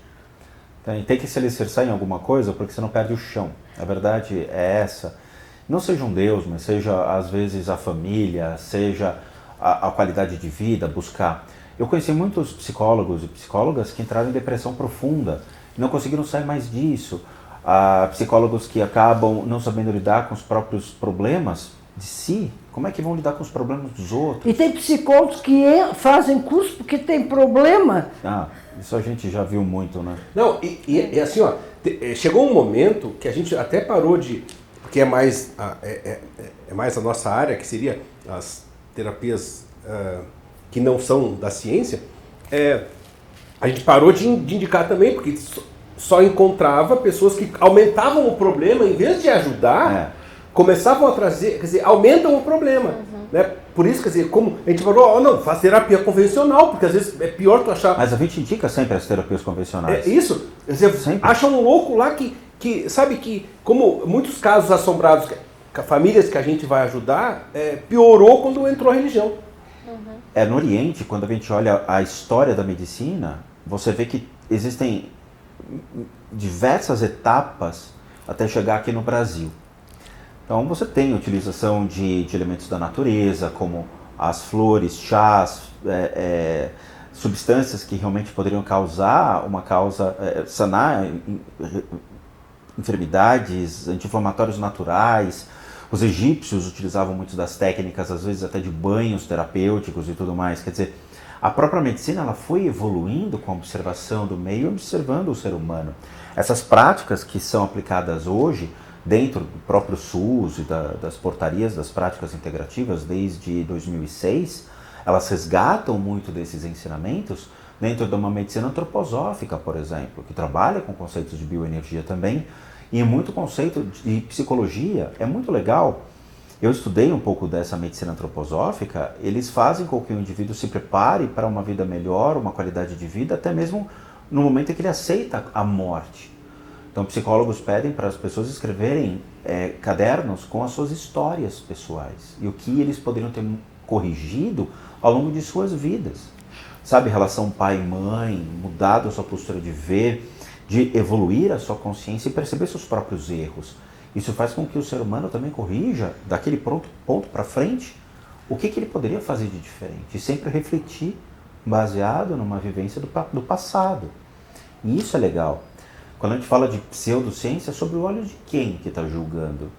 Tem que se alicerçar em alguma coisa, porque você não perde o chão. A verdade é essa. Não seja um Deus, mas seja, às vezes, a família, seja a qualidade de vida, buscar. Eu conheci muitos psicólogos e psicólogas que entraram em depressão profunda e não conseguiram sair mais disso. Psicólogos que acabam não sabendo lidar com os próprios problemas de si. Como é que vão lidar com os problemas dos outros? E tem psicólogos que fazem curso porque tem problema. Isso a gente já viu muito, né? Não, e assim, ó, chegou um momento que a gente até parou de... Porque é mais a nossa área, que seria as terapias que não são da ciência. A gente parou de indicar também, porque só encontrava pessoas que aumentavam o problema, em vez de ajudar, começavam a trazer, quer dizer, aumentam o problema. Né? Por isso, quer dizer, como a gente falou, não, faz terapia convencional, porque às vezes é pior tu achar... Mas a gente indica sempre as terapias convencionais. É isso, quer dizer, sempre. Acha um louco lá que sabe que, como muitos casos assombrados, famílias que a gente vai ajudar, piorou quando entrou a religião. No Oriente, quando a gente olha a história da medicina, você vê que existem diversas etapas até chegar aqui no Brasil. Então você tem a utilização de elementos da natureza, como as flores, chás, substâncias que realmente poderiam sanar enfermidades, anti-inflamatórios naturais. Os egípcios utilizavam muito das técnicas, às vezes até de banhos terapêuticos e tudo mais. Quer dizer, a própria medicina ela foi evoluindo com a observação do meio, observando o ser humano. Essas práticas que são aplicadas hoje, dentro do próprio SUS e das portarias das práticas integrativas desde 2006, elas resgatam muito desses ensinamentos dentro de uma medicina antroposófica, por exemplo, que trabalha com conceitos de bioenergia também, e muito conceito de psicologia. É muito legal. Eu estudei um pouco dessa medicina antroposófica. Eles fazem com que o indivíduo se prepare para uma vida melhor, uma qualidade de vida, até mesmo no momento em que ele aceita a morte. Então, psicólogos pedem para as pessoas escreverem cadernos com as suas histórias pessoais e o que eles poderiam ter corrigido ao longo de suas vidas. Sabe, relação pai e mãe, mudado a sua postura de ver, de evoluir a sua consciência e perceber seus próprios erros. Isso faz com que o ser humano também corrija, daquele ponto para frente, o que ele poderia fazer de diferente. E sempre refletir, baseado numa vivência do passado. E isso é legal. Quando a gente fala de pseudociência, é sobre o olho de quem que está julgando?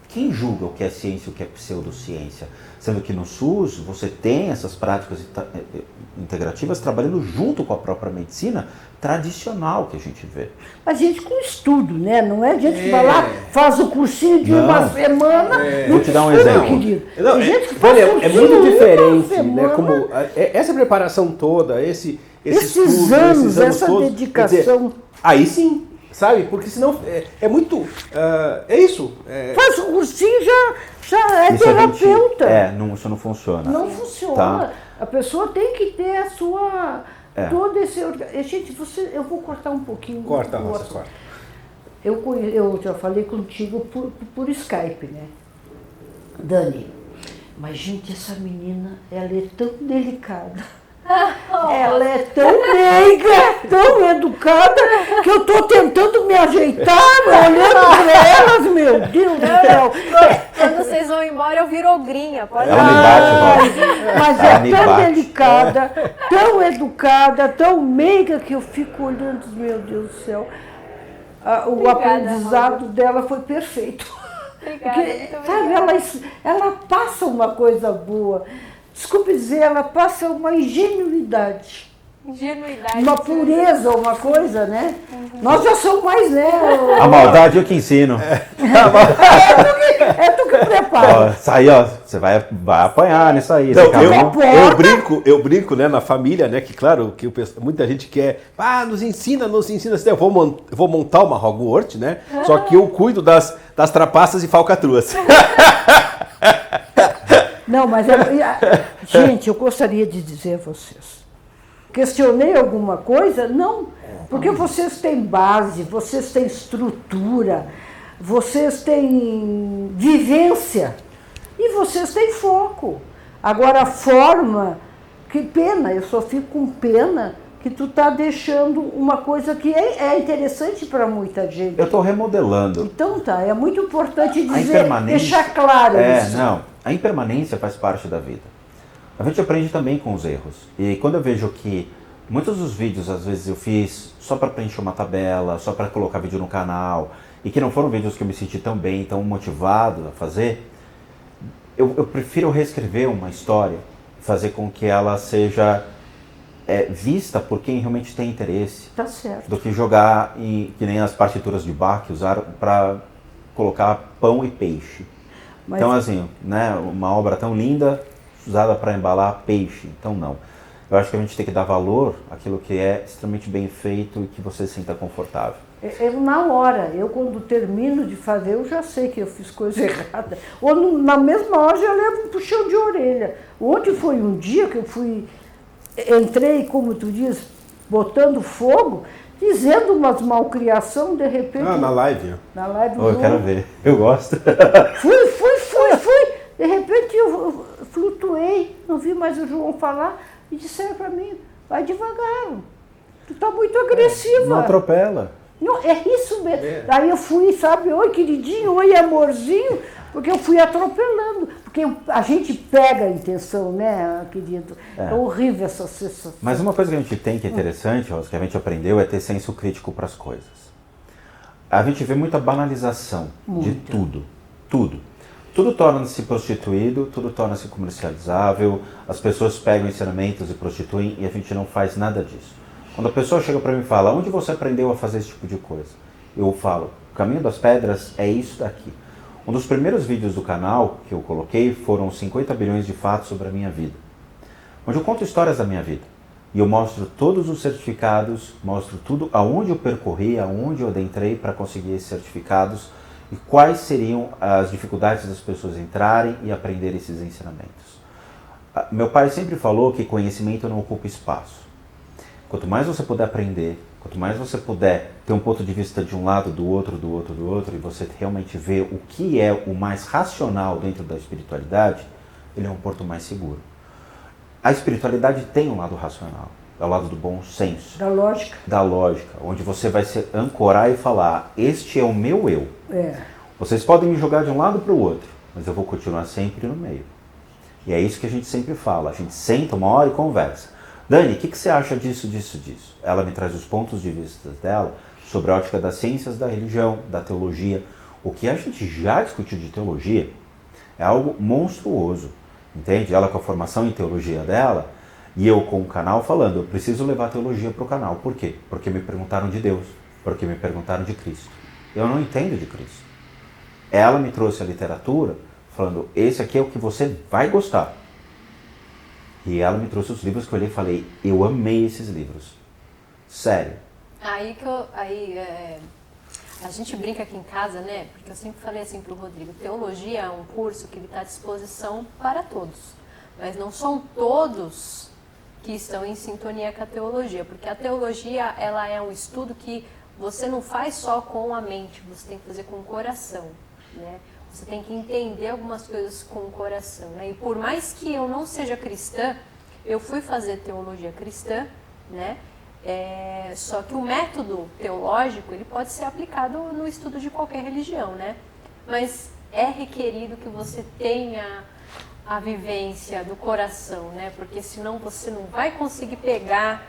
Quem julga o que é ciência e o que é pseudociência? Sendo que no SUS você tem essas práticas integrativas trabalhando junto com a própria medicina tradicional que a gente vê. Mas gente com estudo, né? Não é gente que vai lá, faz o cursinho de uma semana. Vou te dar um exemplo. Tem gente que faz é muito diferente, né? Como essa preparação toda, esses anos, essa todos, dedicação. Aí sim. Sabe? Porque senão é muito... é isso. Faz o cursinho, já é terapeuta. Isso não funciona. Não funciona. Tá. A pessoa tem que ter a sua... Todo esse... Gente, eu vou cortar um pouquinho. Corta. Eu já falei contigo por Skype, né? Dani, Mas, gente, essa menina, ela é tão delicada. Ela é tão meiga, tão educada, que eu tô tentando me ajeitar, olhando para elas, meu Deus do céu. Quando vocês vão embora, eu viro ogrinha. Pode Ela me bate, Mas Ela é me tão bate. delicada, tão educada, tão meiga, que eu fico olhando, meu Deus do céu. O Obrigada, aprendizado dela foi perfeito. Obrigada, Porque, muito sabe, ela passa uma coisa boa. Desculpe dizer, ela passa uma ingenuidade, Ingenuidade. uma pureza, uma coisa, né? Nós já somos mais, né? A maldade eu que ensino. É tu que prepara. Ó, isso aí, ó, você vai apanhar nisso aí. Então, esse caminho. eu brinco, né, na família, né, que claro, que muita gente quer, nos ensina, eu vou montar uma Hogwarts, né, só que eu cuido das trapaças e falcatruas. Não, mas, gente, eu gostaria de dizer a vocês, questionei alguma coisa? Não, porque vocês têm base, vocês têm estrutura, vocês têm vivência e vocês têm foco. Agora, a forma, que pena, eu só fico com pena que tu tá deixando uma coisa que é interessante para muita gente. Eu estou remodelando. Então tá, é muito importante A dizer, impermanência. deixar claro isso. Não, a impermanência faz parte da vida. A gente aprende também com os erros. E quando eu vejo que muitos dos vídeos, às vezes, eu fiz só para preencher uma tabela, só para colocar vídeo no canal, e que não foram vídeos que eu me senti tão bem, tão motivado a fazer, eu prefiro reescrever uma história, fazer com que ela seja vista por quem realmente tem interesse, Tá certo. do que jogar, que nem as partituras de Bach que usaram para colocar pão e peixe. Mas- Então, assim, né, uma obra tão linda usada para embalar peixe. Então, não. Eu acho que a gente tem que dar valor àquilo que é extremamente bem feito e que você se sinta confortável. Eu, na hora, quando termino de fazer, eu já sei que eu fiz coisa errada. Ou na mesma hora já levo um puxão de orelha. Ontem foi um dia que entrei, como tu diz, botando fogo, dizendo umas malcriação, de repente... Na live. Na live Eu quero ver. Eu gosto. Fui. De repente eu flutuei, não vi mais o João falar, e disseram para mim, vai devagar, tu tá muito agressiva. Não atropela. Não, é isso mesmo. Aí eu fui, sabe, oi queridinho, oi amorzinho, porque eu fui atropelando. Porque a gente pega a intenção, né, querido? É horrível essa sensação. Mas uma coisa que a gente tem que é interessante, Rosa, que a gente aprendeu, é ter senso crítico para as coisas. A gente vê muita banalização de tudo. Tudo torna-se prostituído, tudo torna-se comercializável, as pessoas pegam ensinamentos e prostituem e a gente não faz nada disso. Quando a pessoa chega para mim e fala, onde você aprendeu a fazer esse tipo de coisa? Eu falo, o caminho das pedras é isso daqui. Um dos primeiros vídeos do canal que eu coloquei foram 50 bilhões de fatos sobre a minha vida, onde eu conto histórias da minha vida. E eu mostro todos os certificados, mostro tudo aonde eu percorri, aonde eu adentrei para conseguir esses certificados e quais seriam as dificuldades das pessoas entrarem e aprender esses ensinamentos. Meu pai sempre falou que conhecimento não ocupa espaço. Quanto mais você puder aprender, quanto mais você puder ter um ponto de vista de um lado, do outro, e você realmente ver o que é o mais racional dentro da espiritualidade, ele é um porto mais seguro. A espiritualidade tem um lado racional, é o lado do bom senso. Da lógica. Onde você vai se ancorar e falar, este é o meu eu. Vocês podem me jogar de um lado para o outro, mas eu vou continuar sempre no meio. E é isso que a gente sempre fala, a gente senta uma hora e conversa. Dani, o que você acha disso? Ela me traz os pontos de vista dela sobre a ótica das ciências, da religião, da teologia. O que a gente já discutiu de teologia é algo monstruoso, entende? Ela com a formação em teologia dela e eu com o canal falando, eu preciso levar a teologia para o canal. Por quê? Porque me perguntaram de Deus, porque me perguntaram de Cristo. Eu não entendo de Cristo. Ela me trouxe a literatura falando, esse aqui é o que você vai gostar. E ela me trouxe os livros que eu olhei e falei, eu amei esses livros. Sério. A gente brinca aqui em casa, né? Porque eu sempre falei assim pro Rodrigo, teologia é um curso que está à disposição para todos. Mas não são todos que estão em sintonia com a teologia. Porque a teologia, ela é um estudo que você não faz só com a mente, você tem que fazer com o coração, né? Você tem que entender algumas coisas com o coração, né? E por mais que eu não seja cristã, eu fui fazer teologia cristã, né? Só que o método teológico, ele pode ser aplicado no estudo de qualquer religião, né? Mas é requerido que você tenha a vivência do coração, né? Porque senão você não vai conseguir pegar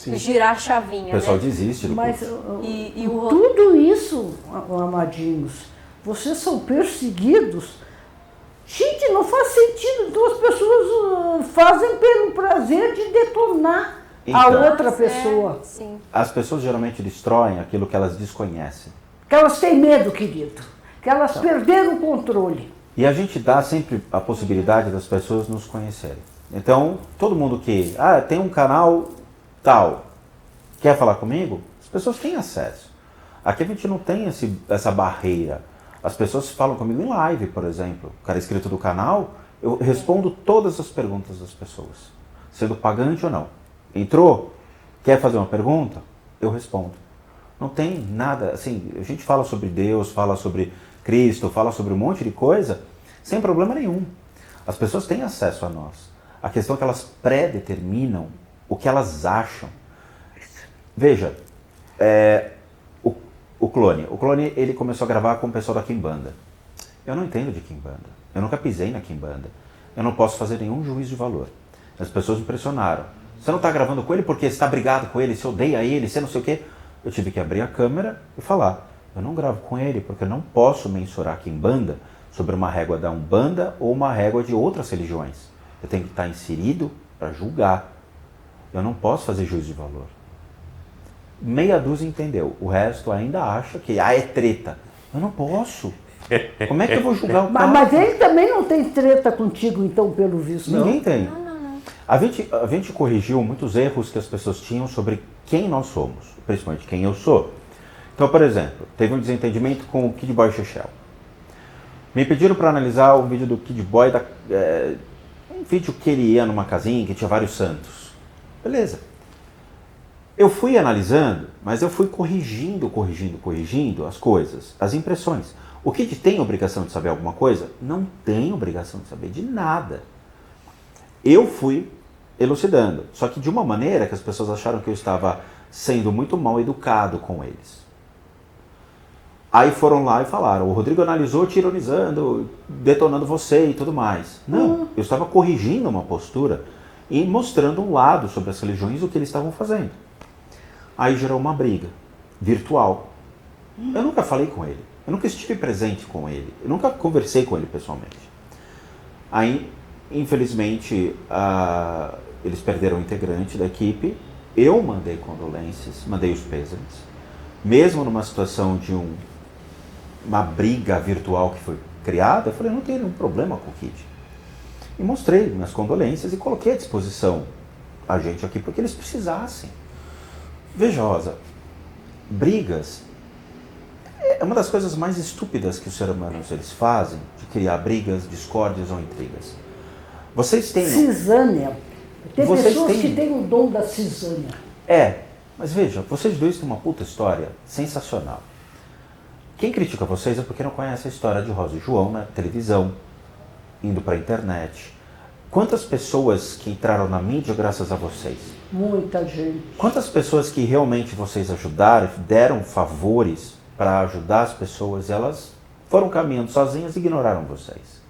e girar a chavinha, O pessoal né? desiste do Mas curso. tudo isso, amadinhos, vocês são perseguidos. Gente, não faz sentido. Então as pessoas fazem pelo prazer de detonar a Então. outra pessoa. Sim. As pessoas geralmente destroem aquilo que elas desconhecem. Que elas têm medo, querido. Que elas perderam o controle. E a gente dá sempre a possibilidade das pessoas nos conhecerem. Então, todo mundo que, tem um canal tal, quer falar comigo? As pessoas têm acesso. Aqui a gente não tem essa barreira. As pessoas falam comigo em live, por exemplo. O cara é inscrito do canal, eu respondo todas as perguntas das pessoas, sendo pagante ou não. Entrou? Quer fazer uma pergunta? Eu respondo. Não tem nada, assim, a gente fala sobre Deus, fala sobre Cristo, fala sobre um monte de coisa, sem problema nenhum. As pessoas têm acesso a nós. A questão é que elas pré-determinam o que elas acham. Veja, o Clone. O Clone, ele começou a gravar com o pessoal da Quimbanda. Eu não entendo de Quimbanda. Eu nunca pisei na Quimbanda. Eu não posso fazer nenhum juízo de valor. As pessoas me pressionaram. Você não está gravando com ele porque você está brigado com ele, você odeia ele, você não sei o quê. Eu tive que abrir a câmera e falar. Eu não gravo com ele porque eu não posso mensurar Quimbanda sobre uma régua da Umbanda ou uma régua de outras religiões. Eu tenho que estar inserido para julgar. Eu não posso fazer juízo de valor. Meia dúzia entendeu. O resto ainda acha que é treta. Eu não posso. Como é que eu vou julgar o cara? Mas ele também não tem treta contigo, então, pelo visto. Ninguém tem. A gente corrigiu muitos erros que as pessoas tinham sobre quem nós somos, principalmente quem eu sou. Então, por exemplo, teve um desentendimento com o Kid Boy Chechel. Me pediram para analisar o vídeo do Kid Boy, um vídeo que ele ia numa casinha que tinha vários santos. Beleza. Eu fui analisando, mas eu fui corrigindo as coisas, as impressões. O Kid tem obrigação de saber alguma coisa? Não tem obrigação de saber de nada. Eu fui elucidando, só que de uma maneira que as pessoas acharam que eu estava sendo muito mal educado com eles. Aí foram lá e falaram, o Rodrigo analisou te ironizando, detonando você e tudo mais. Não, eu estava corrigindo uma postura e mostrando um lado sobre as religiões e o que eles estavam fazendo. Aí gerou uma briga virtual. Eu nunca falei com ele, eu nunca estive presente com ele, eu nunca conversei com ele pessoalmente. Aí, infelizmente, eles perderam o integrante da equipe. Eu mandei condolências, mandei os pêsames. Mesmo numa situação de uma briga virtual que foi criada, eu falei, eu não tenho nenhum problema com o Kid. E mostrei minhas condolências e coloquei à disposição a gente aqui porque eles precisassem. Veja, Rosa, brigas é uma das coisas mais estúpidas que os seres humanos eles fazem, de criar brigas, discórdias ou intrigas. Vocês têm... Cisânia. Tem Vocês pessoas têm- que têm o dom da cisânia. Mas veja, vocês dois têm uma puta história sensacional. Quem critica vocês é porque não conhece a história de Rosa e João na televisão, indo pra internet. Quantas pessoas que entraram na mídia graças a vocês? Muita gente. Quantas pessoas que realmente vocês ajudaram, deram favores para ajudar as pessoas, elas foram caminhando sozinhas e ignoraram vocês,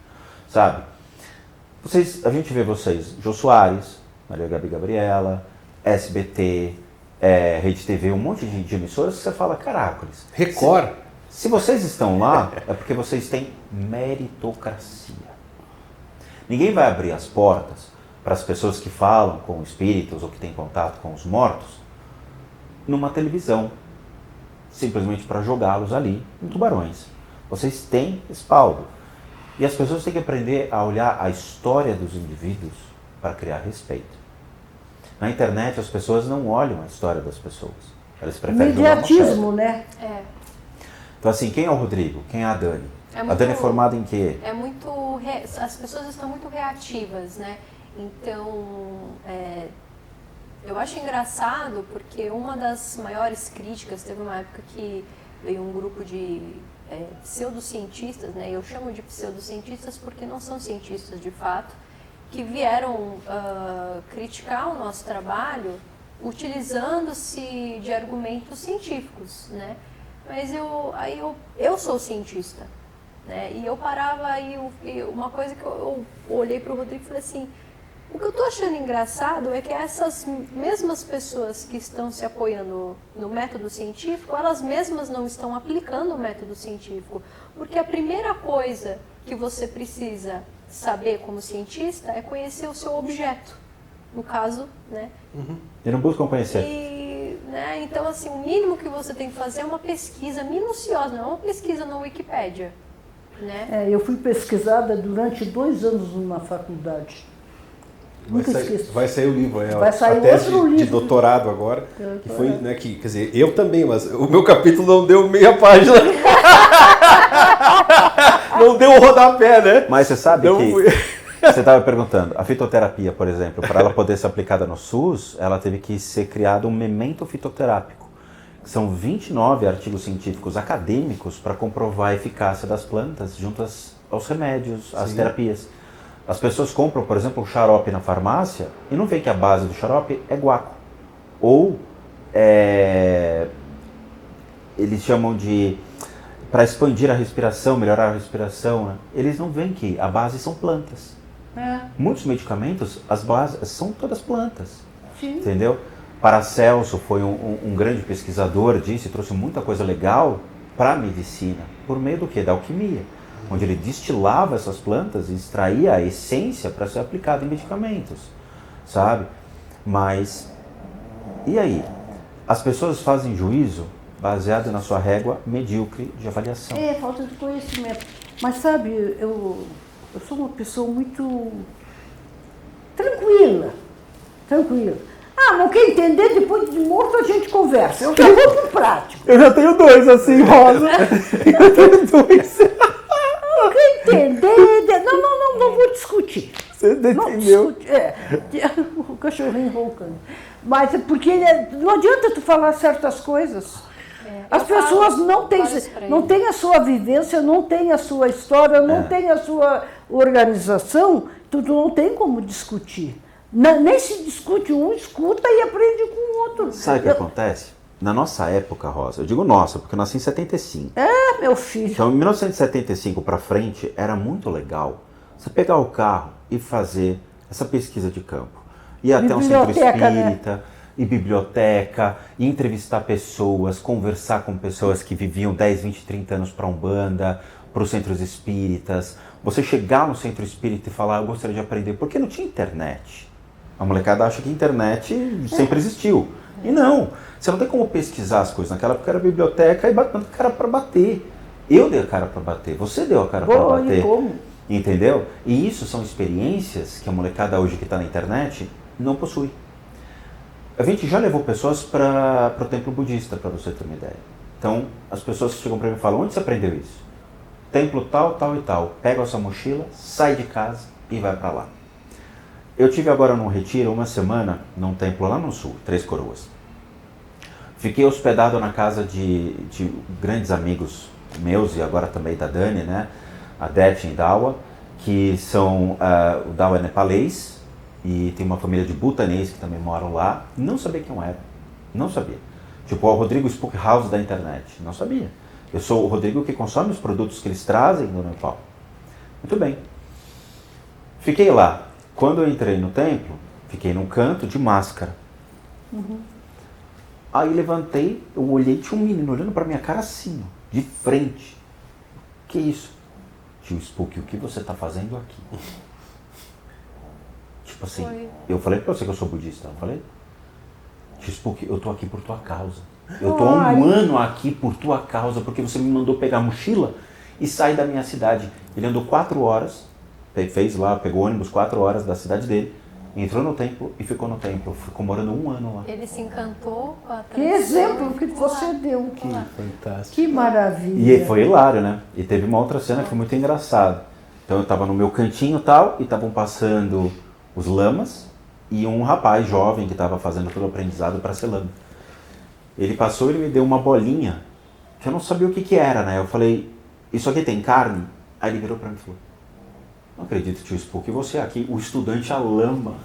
sabe? A gente vê vocês, Jô Soares, Maria Gabi Gabriela, SBT, Rede TV, um monte de emissoras que você fala, caracoles. Record. Se vocês estão lá, é porque vocês têm meritocracia. Ninguém vai abrir as portas para as pessoas que falam com espíritos ou que têm contato com os mortos numa televisão, simplesmente para jogá-los ali em tubarões. Vocês têm respaldo. E as pessoas têm que aprender a olhar a história dos indivíduos para criar respeito. Na internet as pessoas não olham a história das pessoas. Elas preferem jogar uma Imediatismo, pedra. né? Então assim, quem é o Rodrigo? Quem é a Dani? É A muito- Dani é formada em quê? As pessoas estão muito reativas, né? Então, eu acho engraçado porque uma das maiores críticas, teve uma época que veio um grupo de pseudocientistas, né? Eu chamo de pseudocientistas porque não são cientistas de fato, que vieram criticar o nosso trabalho utilizando-se de argumentos científicos, né? Mas eu sou cientista, né? E eu parava aí, uma coisa que eu olhei para o Rodrigo e falei assim, o que eu estou achando engraçado é que essas mesmas pessoas que estão se apoiando no método científico, elas mesmas não estão aplicando o método científico, porque a primeira coisa que você precisa saber como cientista é conhecer o seu objeto, no caso, né? E não buscam conhecer. Né, então, assim, o mínimo que você tem que fazer é uma pesquisa minuciosa, não é uma pesquisa na Wikipédia, né? Eu fui pesquisada durante 2 anos numa faculdade. Nunca esqueço. Vai sair o livro, Vai sair a tese outro de livro. doutorado agora, que foi, né, quer dizer, eu também, mas o meu capítulo não deu meia página. Não deu o rodapé, né? Mas você sabe Não que... fui. Você estava perguntando, a fitoterapia, por exemplo, para ela poder ser aplicada no SUS, ela teve que ser criado um memento fitoterápico. São 29 artigos científicos acadêmicos para comprovar a eficácia das plantas juntas aos remédios, às terapias. As pessoas compram, por exemplo, um xarope na farmácia e não veem que a base do xarope é guaco. Ou eles chamam de... para expandir a respiração, melhorar a respiração, né? Eles não veem que a base são plantas. Muitos medicamentos, as bases são todas plantas. Sim. Entendeu? Paracelso foi um grande pesquisador disso e trouxe muita coisa legal para a medicina. Por meio do quê? Da alquimia. Onde ele destilava essas plantas e extraía a essência para ser aplicada em medicamentos. Sabe? Mas, e aí? As pessoas fazem juízo baseado na sua régua medíocre de avaliação. Falta de conhecimento. Mas sabe, eu sou uma pessoa muito tranquila. Não quer entender? Depois de morto a gente conversa. Eu já vou pro prático. Eu já tenho 2 assim, Rosa. Eu tenho 2. Não quer entender? Não vou discutir. Você não entendeu? O cachorrinho roncando. Mas é porque não adianta tu falar certas coisas. As pessoas não têm a sua vivência, não têm a sua história, não têm a sua organização, tu não tem como discutir. Nem se discute, um escuta e aprende com o outro. Sabe o que acontece? Na nossa época, Rosa, eu digo nossa, porque eu nasci em 75. Meu filho. Então, em 1975 para frente, era muito legal você pegar o carro e fazer essa pesquisa de campo. Ir até um centro espírita, e biblioteca, e entrevistar pessoas, conversar com pessoas que viviam 10, 20, 30 anos para a Umbanda, para os centros espíritas. Você chegar no centro espírita e falar, eu gostaria de aprender, porque não tinha internet. A molecada acha que a internet sempre existiu. E não, você não tem como pesquisar as coisas. Naquela época era biblioteca e batendo cara para bater. Eu dei a cara para bater, você deu a cara para bater. Como? Entendeu? E isso são experiências que a molecada hoje que está na internet não possui. A gente já levou pessoas para o templo budista, para você ter uma ideia. Então, as pessoas chegam para mim e falam, onde você aprendeu isso? Templo tal, tal e tal. Pega a sua mochila, sai de casa e vai para lá. Eu tive agora num retiro, uma semana, num templo lá no sul, Três Coroas. Fiquei hospedado na casa de grandes amigos meus e agora também da Dani, né? A Det e Dawa, que são, o Dawa é nepalês e tem uma família de butanês que também moram lá. Não sabia quem eu era, não sabia. Tipo, o Rodrigo Spook House da internet, não sabia. Eu sou o Rodrigo que consome os produtos que eles trazem do Nepal. Muito bem. Fiquei lá. Quando eu entrei no templo, fiquei num canto de máscara. Aí levantei, eu olhei, tinha um menino olhando pra minha cara assim, ó, de frente. Que isso? Tio Spook, o que você tá fazendo aqui? Tipo assim, eu falei pra você que eu sou budista, não falei? Tio Spook, eu tô aqui por tua causa. Eu tô há um ano aqui por tua causa, porque você me mandou pegar a mochila e sair da minha cidade. Ele andou 4 horas, fez lá, pegou ônibus 4 horas da cidade dele, entrou no templo e ficou no templo. Ficou morando 1 ano lá. Ele se encantou com a Que exemplo que você deu. Que fantástico. Que maravilha. E foi hilário, né? E teve uma outra cena que foi muito engraçada. Então eu tava no meu cantinho e tal, e estavam passando os lamas e um rapaz jovem que estava fazendo todo o aprendizado para ser lama. Ele passou e ele me deu uma bolinha, que eu não sabia o que era, né? Eu falei, isso aqui tem carne? Aí ele virou pra mim e falou, não acredito, tio Spook, você aqui, o estudante a lama.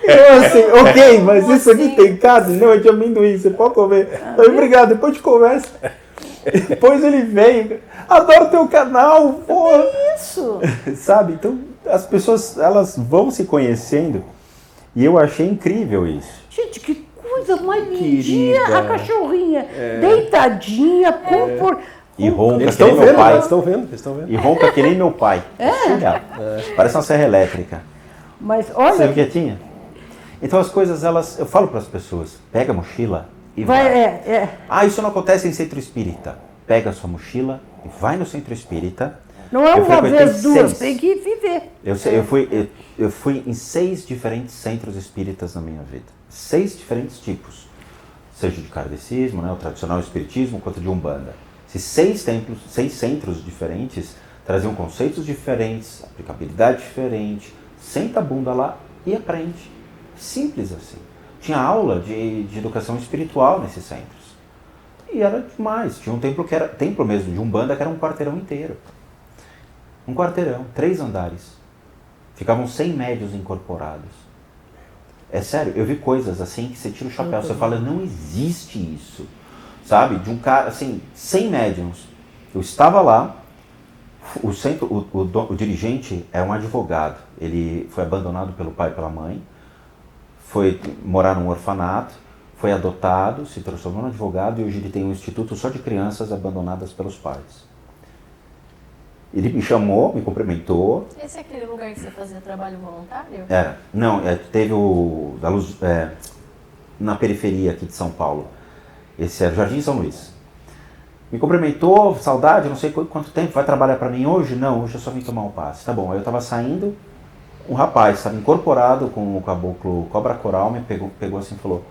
Eu assim, ok, mas Como isso aqui assim? tem carne? Não, é de amendoim, você pode comer. Eu falei, obrigado, depois de conversa. Depois ele veio, adoro teu canal, porra. Isso. Sabe? Então, as pessoas, elas vão se conhecendo e eu achei incrível isso. Gente, que coisa mais lindinha Querida. a cachorrinha. Deitadinha, E ronca Eles que nem estão meu vendo, pai. eles estão vendo, eles estão vendo. E ronca que nem meu pai. Surreal. Parece uma serra elétrica. Mas Você olha, viu quietinha? Então as coisas, elas, eu falo para as pessoas, pega a mochila e vai, vai. Ah, isso não acontece em centro espírita. Pega a sua mochila e vai no centro espírita. não é Eu uma frequentei vez, duas, 6. tem que viver. Eu fui em 6 diferentes centros espíritas na minha vida. 6 diferentes tipos. Seja de kardecismo, né, o tradicional espiritismo, quanto de umbanda. Esses 6 centros diferentes traziam conceitos diferentes, aplicabilidade diferente. Senta a bunda lá e aprende. Simples assim. Tinha aula de educação espiritual nesses centros. E era demais. Tinha um templo que era templo mesmo de umbanda que era um quarteirão inteiro. Um quarteirão, 3 andares. Ficavam 100 médios incorporados. É sério, eu vi coisas assim que você tira o chapéu, você fala, não existe isso. Sabe? De um cara, assim, 100 médiums. Eu estava lá, o dirigente é um advogado. Ele foi abandonado pelo pai e pela mãe, foi morar num orfanato, foi adotado, se transformou num advogado e hoje ele tem um instituto só de crianças abandonadas pelos pais. Ele me chamou, me cumprimentou. Esse é aquele lugar que você fazia trabalho voluntário? Era. Não, teve o da luz na periferia aqui de São Paulo. Esse é o Jardim São Luís. Me cumprimentou, saudade, não sei quanto tempo, vai trabalhar para mim hoje? Não, hoje eu só vim tomar um passe. Tá bom, aí eu tava saindo, um rapaz estava incorporado com o caboclo Cobra Coral, me pegou assim e falou,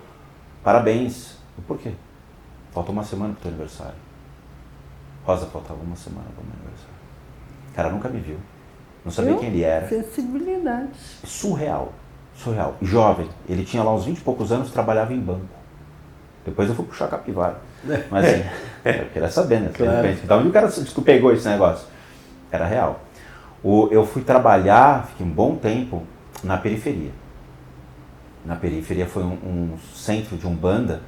parabéns. Eu, por quê? Falta uma semana pro teu aniversário. Rosa, faltava uma semana pro meu aniversário. O cara nunca me viu. Não sabia quem ele era. Sensibilidade. Surreal. Surreal. Jovem. Ele tinha lá uns 20 e poucos anos, trabalhava em banco. Depois eu fui puxar a capivara. Mas assim, eu queria saber, né? Claro. De repente, da onde o cara tu pegou esse negócio? Era real. Eu fui trabalhar, fiquei um bom tempo, na periferia. Na periferia foi um centro de umbanda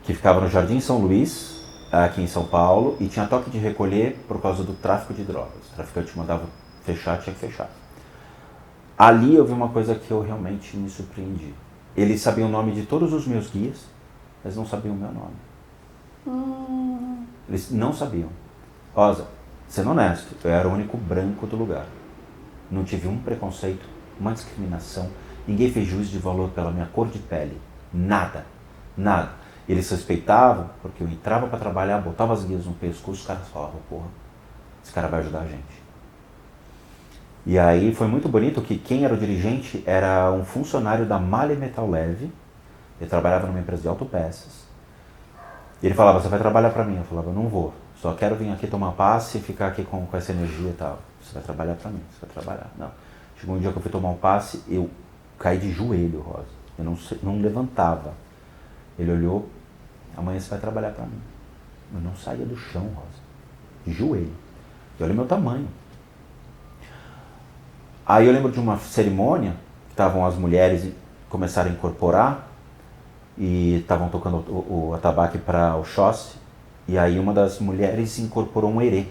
que ficava no Jardim São Luís, aqui em São Paulo, e tinha toque de recolher por causa do tráfico de drogas. O traficante mandava fechar, tinha que fechar. Ali eu vi uma coisa que eu realmente me surpreendi. Eles sabiam o nome de todos os meus guias, mas não sabiam o meu nome. Eles não sabiam. Rosa, sendo honesto, eu era o único branco do lugar. Não tive um preconceito, uma discriminação. Ninguém fez juízo de valor pela minha cor de pele. Nada. Nada. Eles respeitavam, porque eu entrava para trabalhar, botava as guias no pescoço, os caras falavam, porra, esse cara vai ajudar a gente. E aí foi muito bonito que quem era o dirigente era um funcionário da Malha Metal Leve. Ele trabalhava numa empresa de autopeças. E ele falava, você vai trabalhar para mim? Eu falava, não vou. Só quero vir aqui tomar passe e ficar aqui com essa energia e tal. Você vai trabalhar para mim, você vai trabalhar. Não. Chegou um dia que eu fui tomar um passe, eu caí de joelho, Rosa. Eu não levantava. Ele olhou, amanhã você vai trabalhar para mim. Eu não saía do chão, Rosa. De joelho. E olha o meu tamanho. Aí eu lembro de uma cerimônia, que estavam as mulheres começaram a incorporar, e estavam tocando o atabaque para o Oxóssi, e aí uma das mulheres incorporou um erê.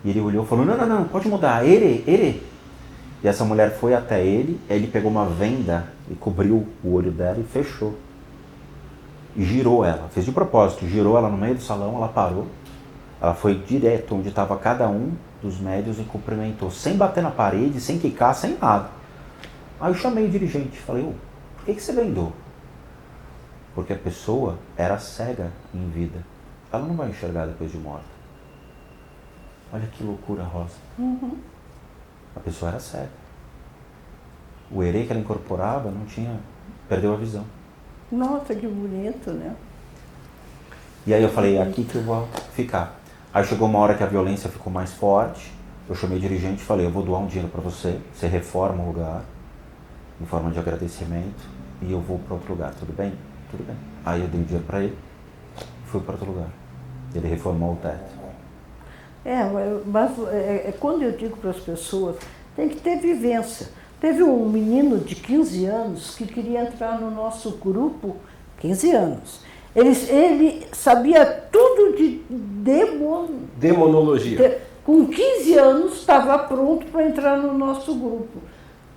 E ele olhou e falou, não, pode mudar, erê. E essa mulher foi até ele, aí ele pegou uma venda e cobriu o olho dela e fechou. E girou ela, fez de propósito, girou ela no meio do salão, ela parou, ela foi direto onde estava cada um dos médios e cumprimentou, sem bater na parede, sem quicar, sem nada. Aí eu chamei o dirigente, falei, por que você vendou? Porque a pessoa era cega em vida. Ela não vai enxergar depois de morta. Olha que loucura, Rosa. A pessoa era cega. O erê que ela incorporava perdeu a visão. Nossa, que bonito, né? E aí eu falei, é aqui que eu vou ficar. Aí chegou uma hora que a violência ficou mais forte. Eu chamei o dirigente e falei, eu vou doar um dinheiro para você. Você reforma o lugar, em forma de agradecimento, e eu vou para outro lugar, tudo bem? Tudo bem. Aí eu dei o dinheiro para ele, fui para outro lugar. Ele reformou o teto. Mas quando eu digo para as pessoas, tem que ter vivência. Teve um menino de 15 anos que queria entrar no nosso grupo, 15 anos. Ele sabia tudo de Demonologia. Com 15 anos estava pronto para entrar no nosso grupo.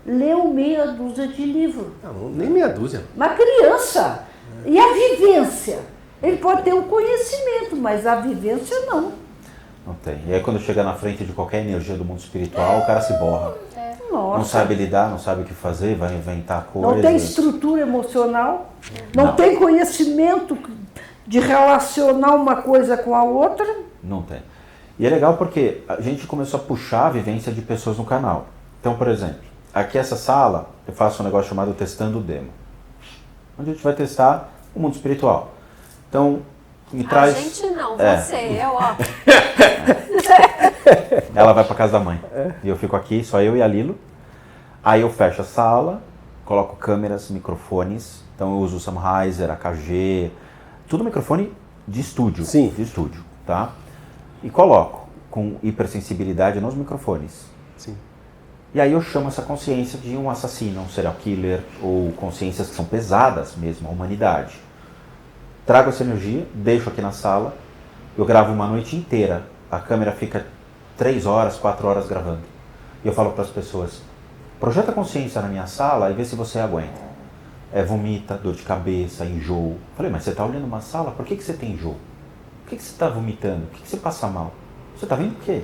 Leu meia dúzia de livros. Não, nem meia dúzia. Uma criança. E a vivência? Ele pode ter o conhecimento, mas a vivência não. Não tem. E aí quando chega na frente de qualquer energia do mundo espiritual, o cara se borra. Nossa. Não sabe lidar, não sabe o que fazer, vai inventar coisas. Não tem estrutura emocional, não Não. tem conhecimento de relacionar uma coisa com a outra. Não tem. E é legal porque a gente começou a puxar a vivência de pessoas no canal. Então, por exemplo, aqui essa sala, eu faço um negócio chamado Testando o Demo. Onde a gente vai testar o mundo espiritual. Então, me traz... A gente não, você, ó. Ela vai para casa da mãe. E eu fico aqui, só eu e a Lilo. Aí eu fecho a sala, coloco câmeras, microfones. Então eu uso o Sennheiser, AKG, tudo microfone de estúdio. Sim. De estúdio, tá? E coloco com hipersensibilidade nos microfones. Sim. E aí eu chamo essa consciência de um assassino, um serial killer, ou consciências que são pesadas mesmo, a humanidade. Trago essa energia, deixo aqui na sala, eu gravo uma noite inteira. A câmera fica 3 horas, 4 horas gravando. E eu falo para as pessoas, projeta a consciência na minha sala e vê se você aguenta. Vomita, dor de cabeça, enjoo. Falei, mas você está olhando uma sala, por que você tem enjoo? Por que você está vomitando? Por que você passa mal? Você está vendo o quê?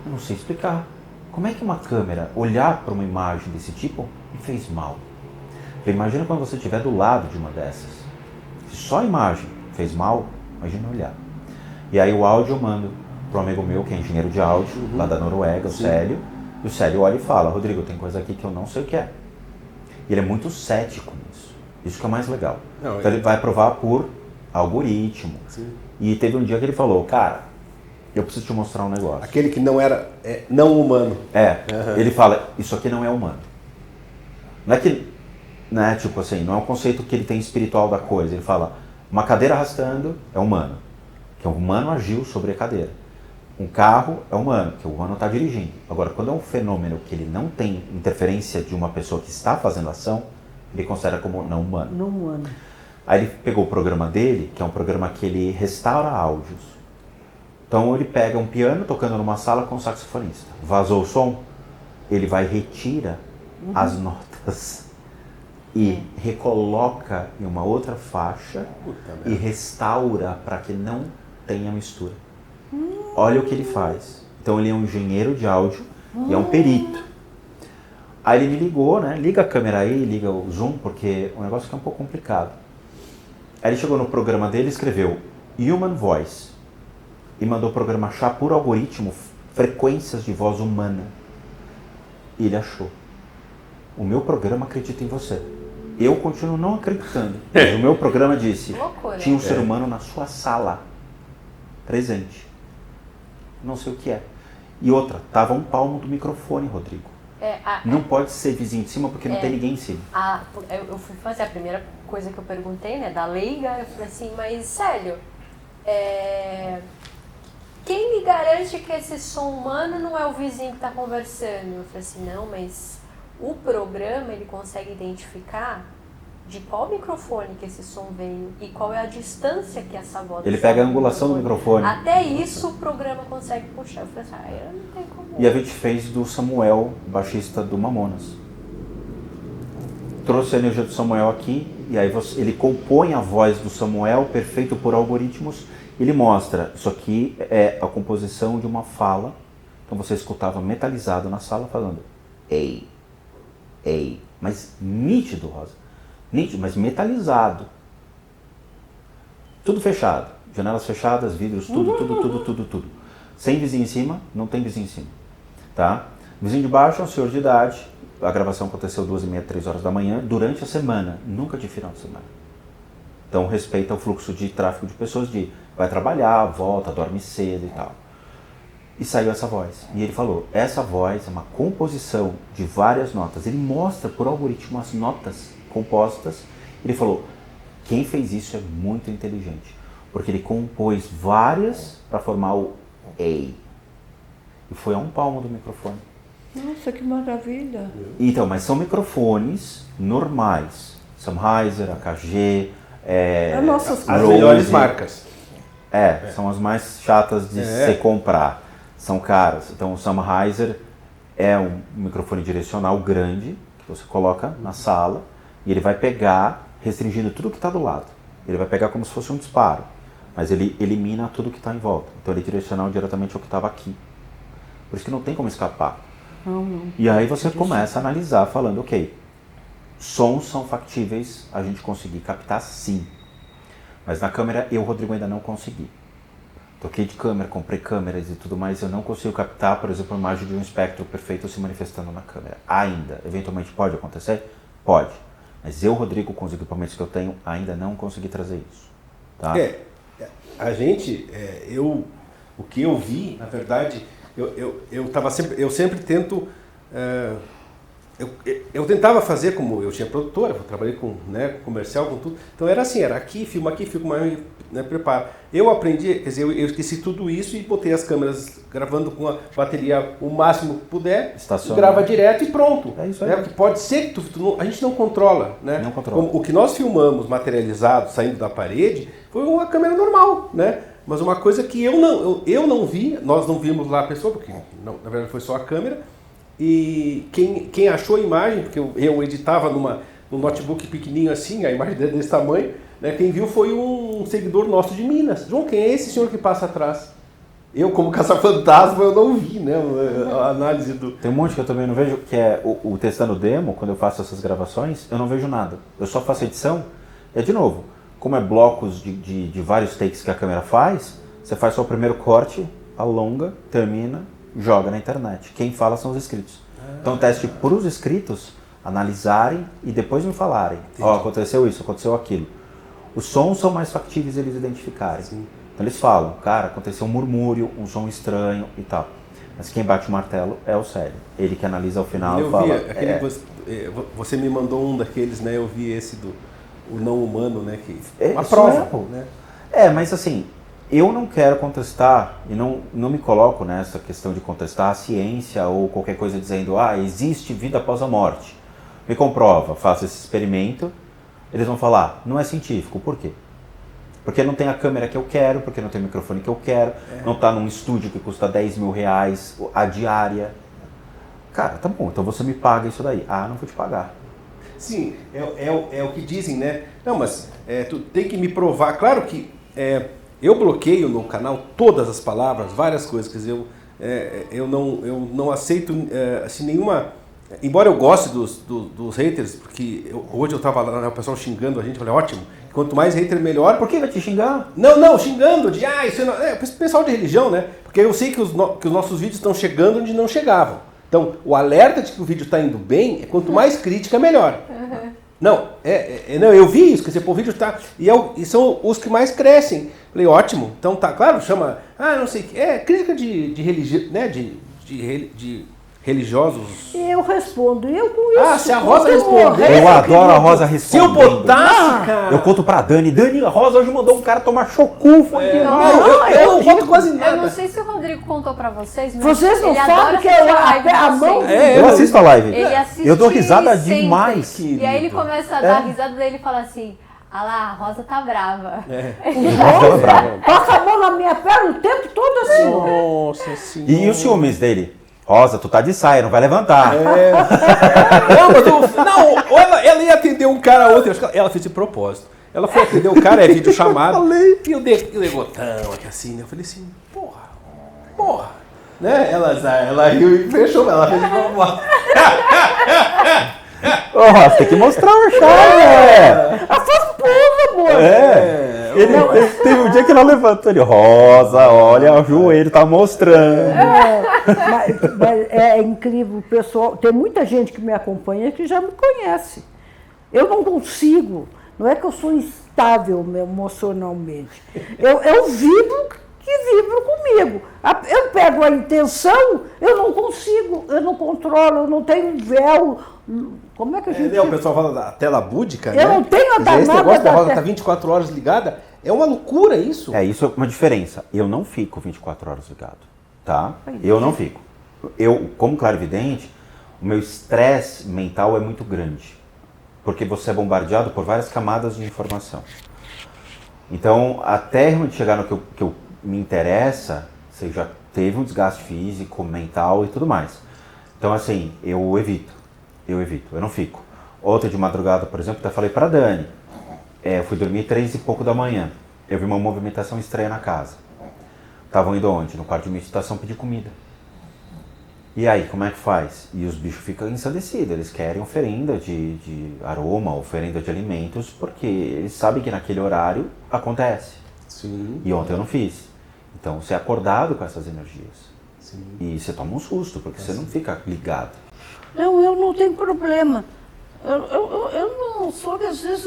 Eu não sei explicar. Como é que uma câmera, olhar para uma imagem desse tipo, me fez mal? Falei, imagina quando você estiver do lado de uma dessas. Se só a imagem fez mal, imagina olhar. E aí o áudio eu mando para um amigo meu, que é engenheiro de áudio, lá da Noruega, o Célio. E o Célio olha e fala, Rodrigo, tem coisa aqui que eu não sei o que é. E ele é muito cético nisso. Isso que é o mais legal. Não, então ele vai provar por algoritmo. Sim. E teve um dia que ele falou, cara, eu preciso te mostrar um negócio. Aquele que não era não humano. Ele fala, isso aqui não é humano. Não é que, né, tipo assim, não é um conceito que ele tem espiritual da coisa. Ele fala, uma cadeira arrastando é humano. Que o humano agiu sobre a cadeira. Um carro é humano, que o humano está dirigindo. Agora, quando é um fenômeno que ele não tem interferência de uma pessoa que está fazendo ação, ele considera como não humano. Não humano. Aí ele pegou o programa dele, que é um programa que ele restaura áudios. Então ele pega um piano tocando numa sala com um saxofonista. Vazou o som, ele vai retira as notas e recoloca em uma outra faixa e restaura para que não tenha mistura. Olha o que ele faz. Então ele é um engenheiro de áudio e é um perito. Aí ele me ligou, né? Liga a câmera aí, liga o zoom, porque o negócio fica um pouco complicado. Aí ele chegou no programa dele e escreveu Human Voice e mandou programar por algoritmo frequências de voz humana. E ele achou. O meu programa acredita em você. Eu continuo não acreditando. Mas o meu programa disse, tinha um ser humano na sua sala, presente. Não sei o que é. E outra, tava um palmo do microfone, Rodrigo. Não pode ser vizinho de cima porque não tem ninguém em cima. Eu fui fazer a primeira coisa que eu perguntei, né, da leiga, eu falei assim, mas Célio, quem me garante que esse som humano não é o vizinho que está conversando? Eu falei assim, não, mas o programa ele consegue identificar de qual microfone que esse som veio e qual é a distância que essa voz... Ele pega a angulação do microfone. Até isso o programa consegue puxar. Eu falei assim, eu não tenho como... E a gente fez do Samuel, baixista do Mamonas. Trouxe a energia do Samuel aqui, e aí ele compõe a voz do Samuel, perfeito por algoritmos. Ele mostra, isso aqui é a composição de uma fala. Então você escutava metalizado na sala falando ei, ei, mas nítido, Rosa. Nítido, mas metalizado. Tudo fechado. Janelas fechadas, vidros, tudo. Sem vizinho em cima, não tem vizinho em cima. Tá? Vizinho de baixo é um senhor de idade. A gravação aconteceu 2h30, 3 horas da manhã, durante a semana, nunca de final de semana. Então respeita o fluxo de tráfego de pessoas de vai trabalhar, volta, dorme cedo e tal. E saiu essa voz. E ele falou, essa voz é uma composição de várias notas. Ele mostra por algoritmo as notas compostas. Ele falou, quem fez isso é muito inteligente. Porque ele compôs várias para formar E foi a um palmo do microfone. Nossa, que maravilha. Então, mas são microfones normais. Sennheiser, AKG, As Rode. melhores marcas. São as mais chatas de se comprar. São caras. Então, o Sennheiser é um microfone direcional grande, que você coloca na sala, e ele vai pegar, restringindo tudo que está do lado. Ele vai pegar como se fosse um disparo, mas ele elimina tudo que está em volta. Então, ele é direcional diretamente ao que estava aqui. Por isso que não tem como escapar. Não. E aí você começa a analisar, falando, ok, sons são factíveis a gente conseguir captar sim. Mas na câmera eu, Rodrigo, ainda não consegui. Toquei de câmera, comprei câmeras e tudo mais, eu não consigo captar, por exemplo, a imagem de um espectro perfeito se manifestando na câmera. Ainda. Eventualmente pode acontecer? Pode. Mas eu, Rodrigo, com os equipamentos que eu tenho, ainda não consegui trazer isso. Tá? A gente, o que eu vi, na verdade, eu sempre tento... Eu tentava fazer, como eu tinha produtora, eu trabalhei com comercial, com tudo. Então era assim, era aqui, filma, preparo. Eu aprendi, quer dizer, eu esqueci tudo isso e botei as câmeras gravando com a bateria o máximo que puder, grava direto e pronto. É isso aí. Porque pode ser que a gente não controla, né? Não controla. Como o que nós filmamos materializado, saindo da parede, foi uma câmera normal, né? Mas uma coisa que eu não vi, nós não vimos lá a pessoa, porque na verdade foi só a câmera. E quem achou a imagem, porque eu editava num notebook pequenininho assim, a imagem desse tamanho, né, quem viu foi um seguidor nosso de Minas. João, quem é esse senhor que passa atrás? Eu, como caça-fantasma, eu não vi, né, a análise do... Tem um monte que eu também não vejo, que é o testando demo, quando eu faço essas gravações, eu não vejo nada. Eu só faço edição, e de novo, como é blocos de vários takes que a câmera faz, você faz só o primeiro corte, alonga, termina, joga na internet. Quem fala são os inscritos. Então teste para os inscritos analisarem e depois me falarem. Aconteceu isso, aconteceu aquilo. Os sons são mais factíveis eles identificarem. Sim. Então eles falam, cara, aconteceu um murmúrio, um som estranho e tal. Mas quem bate o martelo é o Célio. Ele que analisa ao final e fala... Você me mandou um daqueles, né? Eu vi esse o não humano, né? Uma prova. prova, né? Mas assim... Eu não quero contestar, e não me coloco nessa questão de contestar a ciência ou qualquer coisa dizendo, existe vida após a morte. Me comprova, faça esse experimento, eles vão falar, não é científico, por quê? Porque não tem a câmera que eu quero, porque não tem o microfone que eu quero, não está num estúdio que custa 10 mil reais a diária. Cara, tá bom, então você me paga isso daí. Não vou te pagar. Sim, é o que dizem, né? Não, mas tu tem que me provar, claro que... Eu bloqueio no canal todas as palavras, várias coisas, quer dizer, eu não aceito assim, nenhuma... Embora eu goste dos haters, porque hoje eu estava lá, o pessoal xingando a gente, eu falei, ótimo, quanto mais hater melhor. Por que vai te xingar? Não, xingando, isso não... pessoal de religião, né? Porque eu sei que os nossos vídeos estão chegando onde não chegavam. Então, o alerta de que o vídeo está indo bem, quanto mais crítica, melhor. Não, eu vi isso, quer dizer, o vídeo tá... E são os que mais crescem. Falei, ótimo, então tá, claro, chama... não sei o que, crítica de religião, né, de religiosos. Eu respondo, eu com isso. Se a Rosa responder... Eu adoro a Rosa respondendo. Se eu botasse, cara... Eu conto pra Dani, a Rosa hoje mandou um cara tomar chocu. Eu não boto quase nada. Eu não sei se o Rodrigo contou pra vocês, mas vocês não ele sabem adora que assistir a live a de mão... vocês. Eu assisto a live. Ele assiste Eu dou risada sempre. demais. E aí ele começa a dar risada dele e fala assim, a Rosa tá brava. Passa a mão na minha perna o tempo todo assim. Nossa senhora. E os ciúmes dele? Rosa, tu tá de saia, não vai levantar. Ela ia atender um cara ontem, acho que ela fez de propósito. Ela foi atender o cara, vídeo chamado. E eu dei botão aqui assim, né? Eu falei assim, porra. Né? Ela riu e fechou, ela fez de propósito. Rosa, tem que mostrar o chá, Essas porra, amor. Teve um dia que ela levantou ele, Rosa, olha, o joelho tá mostrando. Mas é incrível, pessoal. Tem muita gente que me acompanha que já me conhece. Eu não consigo, não é que eu sou instável emocionalmente. Eu vibro comigo. Eu pego a intenção, eu não consigo, eu não controlo, eu não tenho véu. Como é que a gente... O pessoal fala da tela búdica, Eu não tenho a danada esse negócio da Rosa da tá 24 horas ligada, É uma loucura isso. Isso é uma diferença. Eu não fico 24 horas ligado, tá? Eu não fico. Eu, como clarividente, o meu estresse mental é muito grande. Porque você é bombardeado por várias camadas de informação. Então, até realmente chegar no que eu me interessa, você já teve um desgaste físico, mental e tudo mais. Então, assim, eu evito, eu não fico. Ontem de madrugada, por exemplo, até falei pra Dani, eu fui dormir 3 e pouco da manhã, eu vi uma movimentação estranha na casa. Estavam indo onde? No quarto de meditação pedir comida. E aí, como é que faz? E os bichos ficam ensandecidos, eles querem oferenda de aroma, oferenda de alimentos, porque eles sabem que naquele horário acontece. Sim. E ontem eu não fiz. Então, você é acordado com essas energias. Sim. E você toma um susto, porque você não fica ligado. Não, eu não tenho problema. Eu não sou que às vezes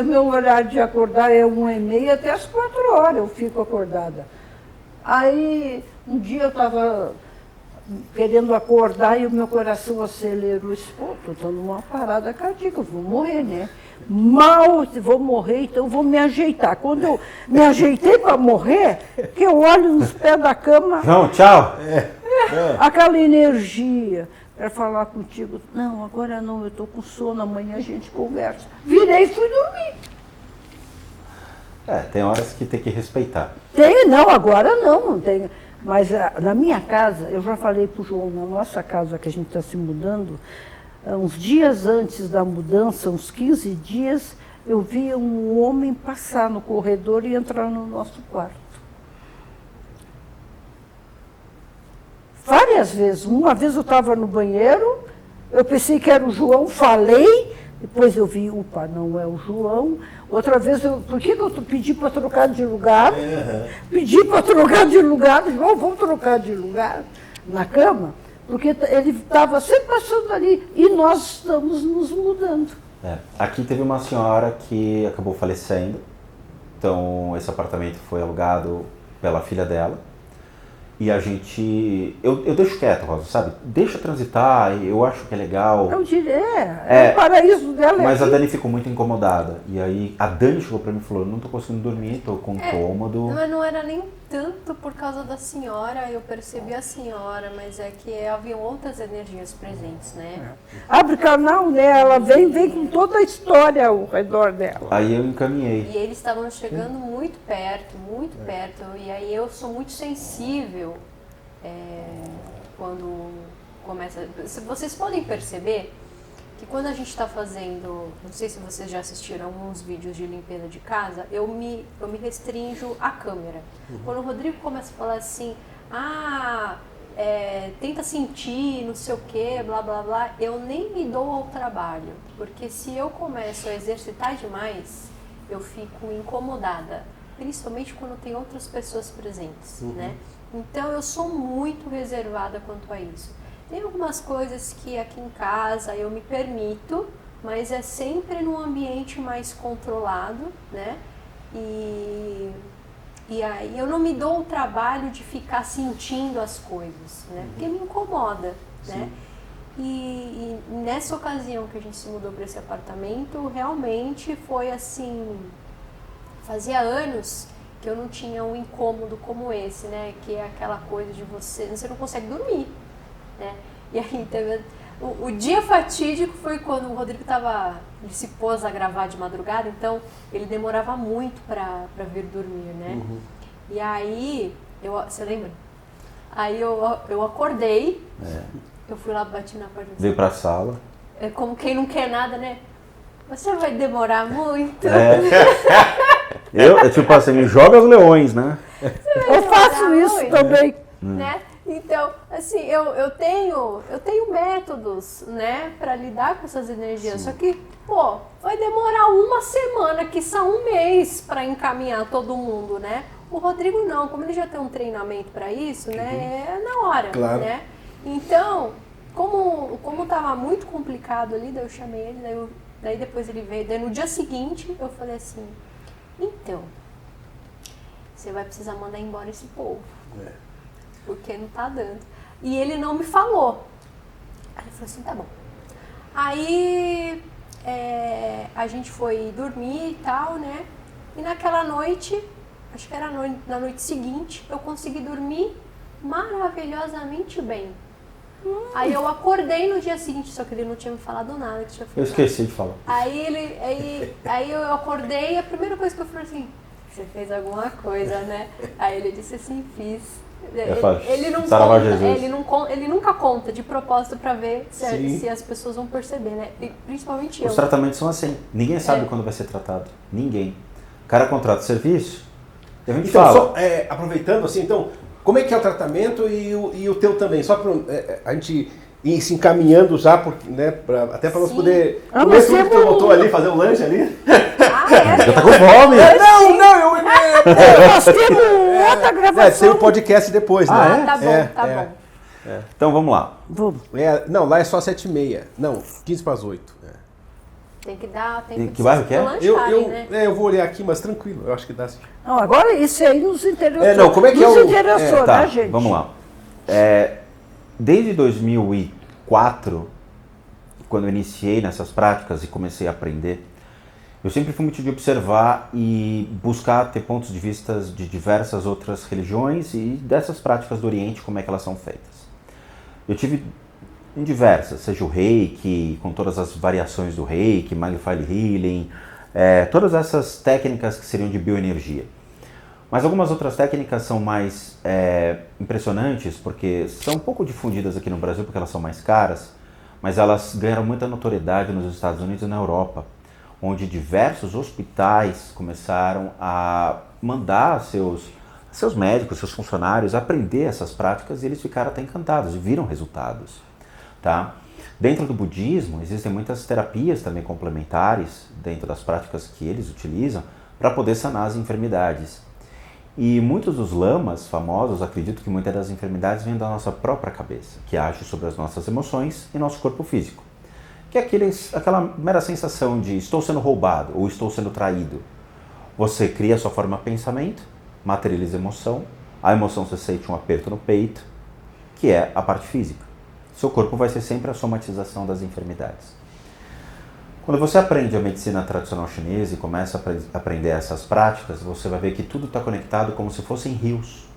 meu horário de acordar é 1h30 até as 4 horas eu fico acordada. Aí um dia eu estava querendo acordar e o meu coração acelerou. Estou numa parada cardíaca, eu vou morrer, né? Mal vou morrer, então vou me ajeitar. Quando eu me ajeitei para morrer, que eu olho nos pés da cama, João, tchau! aquela energia para falar contigo. Não, agora não, eu estou com sono, amanhã a gente conversa. Virei e fui dormir. Tem horas que tem que respeitar. Não, agora não tem. Mas na minha casa, eu já falei para o João, na nossa casa que a gente está se mudando, uns dias antes da mudança, uns 15 dias, eu vi um homem passar no corredor e entrar no nosso quarto. Várias vezes. Uma vez eu estava no banheiro, eu pensei que era o João, falei, depois eu vi, opa, não é o João. Outra vez, por que eu pedi para trocar de lugar? Pedi para trocar de lugar, João, vamos trocar de lugar na cama, porque ele estava sempre passando ali e nós estamos nos mudando. Aqui teve uma senhora que acabou falecendo, então esse apartamento foi alugado pela filha dela. E a gente... Eu deixo quieto, Rosa, sabe? Deixa transitar, eu acho que é legal. Eu diria, o paraíso dela. Mas a Dani ficou muito incomodada. E aí a Dani chegou pra mim e falou, não tô conseguindo dormir, tô com cômodo. Mas não era nem tanto por causa da senhora, eu percebi a senhora, mas é que haviam outras energias presentes, né? Abre canal, né? Ela vem com toda a história ao redor dela. Aí eu encaminhei. E eles estavam chegando muito perto, e aí eu sou muito sensível quando começa... Vocês podem perceber que quando a gente está fazendo, não sei se vocês já assistiram alguns vídeos de limpeza de casa, eu me restrinjo à câmera. Quando o Rodrigo começa a falar assim, tenta sentir, não sei o que, blá blá blá, eu nem me dou ao trabalho, porque se eu começo a exercitar demais, eu fico incomodada, principalmente quando tem outras pessoas presentes, né? Então eu sou muito reservada quanto a isso. Tem algumas coisas que aqui em casa eu me permito, mas é sempre num ambiente mais controlado, né? E aí eu não me dou o trabalho de ficar sentindo as coisas, né? Porque me incomoda, né? E nessa ocasião que a gente se mudou para esse apartamento, realmente foi assim, fazia anos que eu não tinha um incômodo como esse, né? Que é aquela coisa de você não consegue dormir. Né? E aí teve, o dia fatídico foi quando o Rodrigo ele se pôs a gravar de madrugada, então ele demorava muito para vir dormir, né? E aí, você lembra? Aí eu acordei, eu fui lá, bati na porta. Veio pra sala. É como quem não quer nada, né? Você vai demorar muito? Eu tipo assim, me joga os leões, né? Eu faço isso também. Né? Então, assim, eu tenho métodos, né, para lidar com essas energias. Só que, vai demorar uma semana, quiçá um mês, para encaminhar todo mundo, né? O Rodrigo não, como ele já tem um treinamento para isso, né, é na hora, né? Então, como estava muito complicado ali, daí eu chamei ele, daí depois ele veio, daí no dia seguinte eu falei assim, então, você vai precisar mandar embora esse povo. Porque não tá dando. E ele não me falou. Aí ele falou assim, tá bom. Aí a gente foi dormir e tal, né? E naquela noite, acho que era na noite seguinte, eu consegui dormir maravilhosamente bem. Aí eu acordei no dia seguinte, só que ele não tinha me falado nada. Que tinha Eu esqueci de falar. Aí eu acordei e a primeira coisa que eu falei assim, você fez alguma coisa, né? Aí ele disse assim, fiz. Ele não conta, ele nunca conta de propósito pra ver se as pessoas vão perceber, né? E principalmente eu. Os tratamentos são assim. Ninguém sabe quando vai ser tratado. Ninguém. O cara contrata o serviço e a gente Então, fala. aproveitando assim, então, como é que é o tratamento e o teu também? Só para a gente ir se encaminhando já, né, até para nós poder comer tudo que tu botou ali, fazer um lanche ali. Já tá com fome? Nós temos outra gravação. Tem um podcast depois, né? Tá bom. Então vamos lá. Vamos. Não, lá é só 7h30. Não, 7:45. Tem que dar. Que bairro que é? Eu vou olhar aqui, mas tranquilo, eu acho que dá assim. Não, agora isso aí nos interessou. Como é que nos é o... interessou, Tá, né, gente? vamos lá. Desde 2004, quando eu iniciei nessas práticas e comecei a aprender, eu sempre fui muito de observar e buscar ter pontos de vista de diversas outras religiões e dessas práticas do Oriente, como é que elas são feitas. Eu tive em diversas, seja o Reiki, com todas as variações do Reiki, Mindful Healing, todas essas técnicas que seriam de bioenergia. Mas algumas outras técnicas são mais impressionantes, porque são um pouco difundidas aqui no Brasil, porque elas são mais caras, mas elas ganharam muita notoriedade nos Estados Unidos e na Europa, onde diversos hospitais começaram a mandar seus médicos, seus funcionários aprender essas práticas e eles ficaram até encantados e viram resultados. Tá? Dentro do budismo existem muitas terapias também complementares dentro das práticas que eles utilizam para poder sanar as enfermidades. E muitos dos lamas famosos acreditam que muitas das enfermidades vêm da nossa própria cabeça, que age sobre as nossas emoções e nosso corpo físico. Que é aquela mera sensação de estou sendo roubado ou estou sendo traído. Você cria a sua forma de pensamento, materializa a emoção você sente um aperto no peito, que é a parte física. Seu corpo vai ser sempre a somatização das enfermidades. Quando você aprende a medicina tradicional chinesa e começa a aprender essas práticas, você vai ver que tudo está conectado como se fossem rios,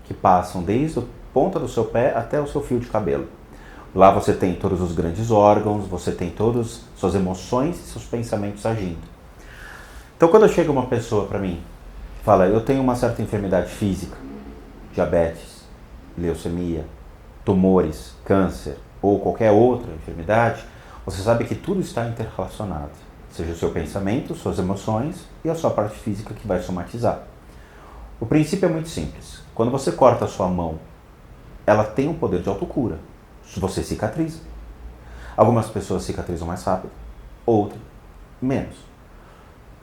que passam desde a ponta do seu pé até o seu fio de cabelo. Lá você tem todos os grandes órgãos, você tem todas suas emoções e seus pensamentos agindo. Então quando chega uma pessoa para mim e fala, eu tenho uma certa enfermidade física, diabetes, leucemia, tumores, câncer ou qualquer outra enfermidade, você sabe que tudo está interrelacionado. Seja o seu pensamento, suas emoções e a sua parte física que vai somatizar. O princípio é muito simples. Quando você corta a sua mão, ela tem um poder de autocura. Você cicatriza. Algumas pessoas cicatrizam mais rápido, outras menos.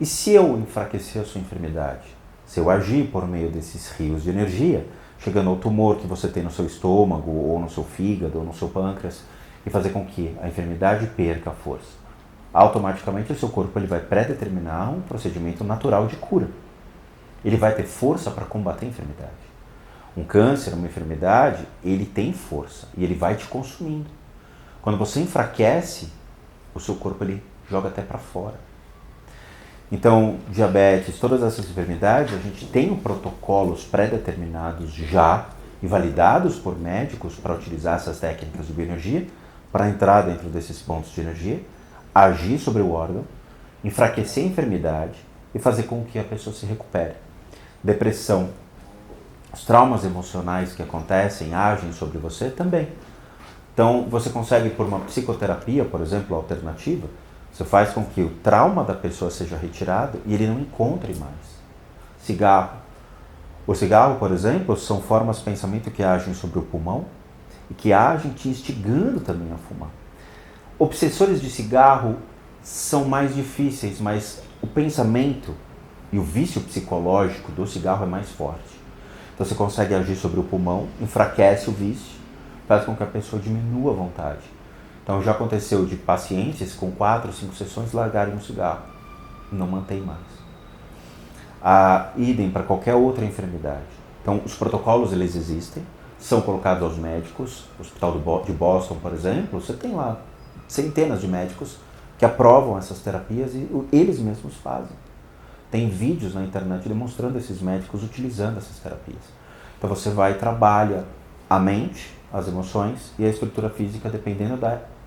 E se eu enfraquecer a sua enfermidade, se eu agir por meio desses rios de energia, chegando ao tumor que você tem no seu estômago, ou no seu fígado, ou no seu pâncreas, e fazer com que a enfermidade perca a força, automaticamente o seu corpo ele vai predeterminar um procedimento natural de cura. Ele vai ter força para combater a enfermidade. Um câncer, uma enfermidade, ele tem força e ele vai te consumindo. Quando você enfraquece, o seu corpo ele joga até para fora. Então, diabetes, todas essas enfermidades, a gente tem protocolos pré-determinados já e validados por médicos para utilizar essas técnicas de bioenergia, para entrar dentro desses pontos de energia, agir sobre o órgão, enfraquecer a enfermidade e fazer com que a pessoa se recupere. Depressão, os traumas emocionais que acontecem, agem sobre você também. Então, você consegue, por uma psicoterapia, por exemplo, alternativa, você faz com que o trauma da pessoa seja retirado e ele não encontre mais. Cigarro. O cigarro, por exemplo, são formas de pensamento que agem sobre o pulmão e que agem te instigando também a fumar. Obsessores de cigarro são mais difíceis, mas o pensamento e o vício psicológico do cigarro é mais forte. Então você consegue agir sobre o pulmão, enfraquece o vício, faz com que a pessoa diminua a vontade. Então já aconteceu de pacientes com 4 ou 5 sessões largarem o cigarro e não mantém mais. Idem para qualquer outra enfermidade. Então os protocolos eles existem, são colocados aos médicos. O Hospital de Boston, por exemplo, você tem lá centenas de médicos que aprovam essas terapias e eles mesmos fazem. Tem vídeos na internet demonstrando esses médicos utilizando essas terapias. Então você vai e trabalha a mente, as emoções e a estrutura física dependendo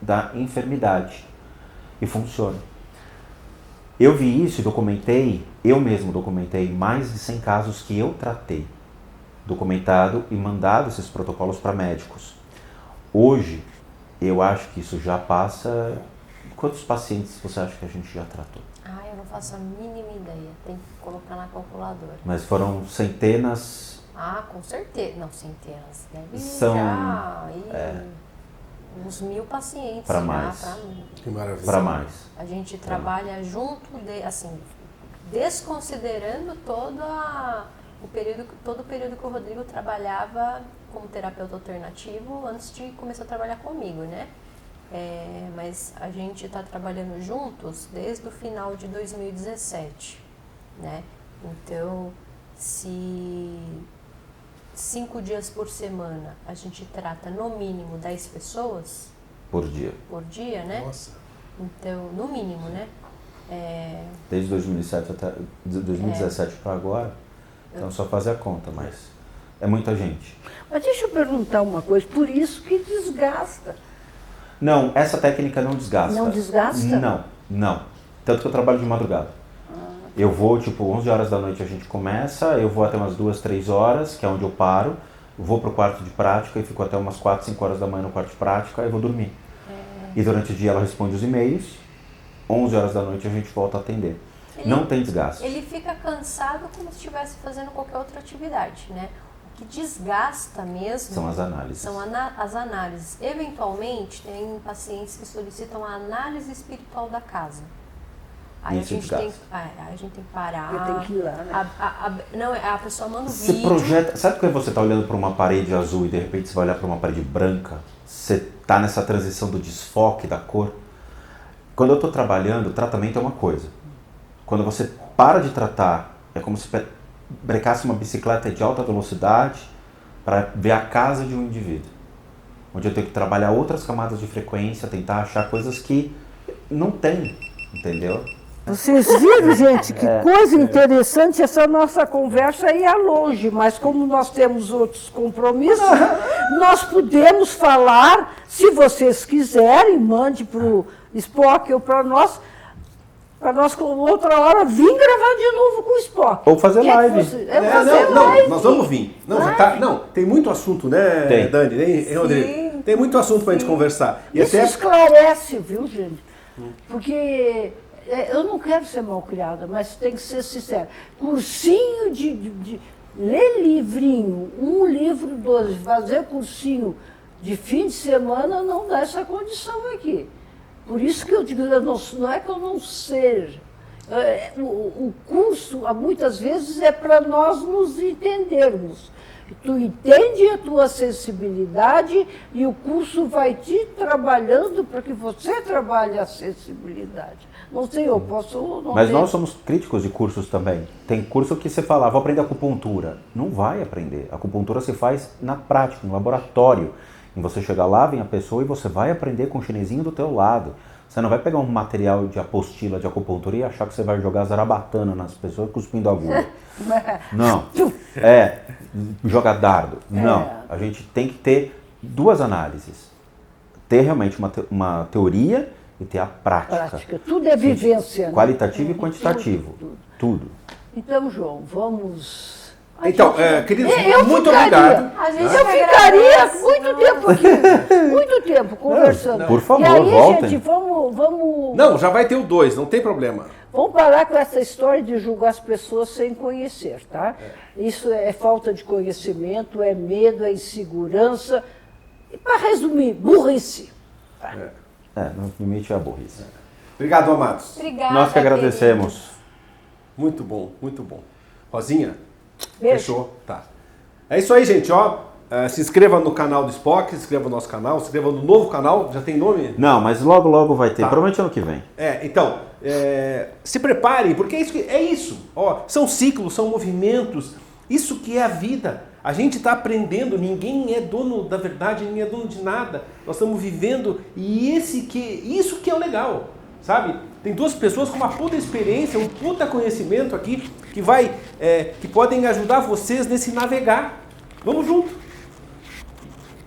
da enfermidade. E funciona. Eu vi isso e eu mesmo documentei mais de 100 casos que eu tratei. Documentado e mandado esses protocolos para médicos. Hoje, eu acho que isso já passa... Quantos pacientes você acha que a gente já tratou? Eu não faço a mínima ideia. Tem que colocar na calculadora. Mas foram centenas... Com certeza. Não, centenas. Deve São... já uns 1000 pacientes. Para mais. Que maravilha. Para mais. A gente trabalha junto, assim, desconsiderando todo o período que o Rodrigo trabalhava como terapeuta alternativo antes de começar a trabalhar comigo, né? Mas a gente está trabalhando juntos desde o final de 2017, né? Então, se 5 dias por semana a gente trata no mínimo 10 pessoas Por dia. por dia, né? Nossa. Então, no mínimo, né? Desde 2017 para agora. Então só fazer a conta, mas é muita gente. Mas deixa eu perguntar uma coisa, por isso que desgasta. Não, essa técnica não desgasta. Não desgasta? Não. Tanto que eu trabalho de madrugada. Eu vou, 11 horas da noite a gente começa, eu vou até umas 2, 3 horas, que é onde eu paro, vou pro quarto de prática e fico até umas 4, 5 horas da manhã no quarto de prática, aí vou dormir. E durante o dia ela responde os e-mails, 11 horas da noite a gente volta a atender. Não tem desgaste. Ele fica cansado como se estivesse fazendo qualquer outra atividade, né? O que desgasta mesmo São as análises. São as análises. Eventualmente, tem pacientes que solicitam a análise espiritual da casa. Aí a gente tem que parar. Eu tenho que ir lá, né? Não, a pessoa manda um Você vídeo. projeta. Sabe quando você está olhando para uma parede azul e de repente você vai olhar para uma parede branca? Você está nessa transição do desfoque da cor? Quando eu estou trabalhando, o tratamento é uma coisa. Quando você para de tratar, é como se brecasse uma bicicleta de alta velocidade para ver a casa de um indivíduo. Onde eu tenho que trabalhar outras camadas de frequência, tentar achar coisas que não tem, entendeu? Vocês viram, gente, que coisa interessante, essa nossa conversa ia longe, mas como nós temos outros compromissos, nós podemos falar, se vocês quiserem, mande para o Spock ou para nós outra hora vir gravar de novo com o Spock. Ou fazer live. Não, nós vamos vir. Não, tem muito assunto, né, Tem. Dani? Hein, Rodrigo? Tem muito assunto para a gente conversar. E Isso esclarece, viu, gente? Porque eu não quero ser mal criada, mas tem que ser sincera. Cursinho de ler livrinho, um livro, 12, fazer cursinho de fim de semana não dá essa condição aqui. Por isso que eu digo, não é que eu não seja. O curso, muitas vezes, é para nós nos entendermos. Tu entende a tua sensibilidade e o curso vai te trabalhando para que você trabalhe a sensibilidade. Não sei, eu posso... Mas nós somos críticos de cursos também. Tem curso que você fala, vou aprender acupuntura. Não vai aprender. A acupuntura se faz na prática, no laboratório. E você chega lá, vem a pessoa e você vai aprender com o chinesinho do teu lado. Você não vai pegar um material de apostila de acupuntura e achar que você vai jogar zarabatana nas pessoas cuspindo agulha. Não. Jogar dardo. Não. A gente tem que ter duas análises. Ter realmente uma teoria e ter a prática. Tudo é vivência. Qualitativo e quantitativo. Tudo. Então, João, vamos... Então, queridos, muito obrigado. Eu ficaria muito tempo conversando. Por favor, e aí, voltem. gente, vamos... Não, já vai ter o 2, não tem problema. Vamos parar com essa história de julgar as pessoas sem conhecer, tá? Isso é falta de conhecimento, é medo, é insegurança. E para resumir, burrice. No limite é a burrice. Obrigado, amados. Obrigada, Nós que agradecemos. queridos. Muito bom, muito bom. Rosinha? Beijo. Fechou? Tá. É isso aí, gente, ó. Se inscreva no canal do Spock, se inscreva no nosso canal, se inscreva no novo canal, já tem nome? Não, mas logo vai ter, Tá. provavelmente ano que vem. Então, se preparem, porque é isso. Ó, são ciclos, são movimentos, isso que é a vida. A gente está aprendendo, ninguém é dono da verdade, ninguém é dono de nada. Nós estamos vivendo e isso que é o legal. sabe? Tem duas pessoas com uma puta experiência, um puta conhecimento aqui que podem ajudar vocês nesse navegar. Vamos junto.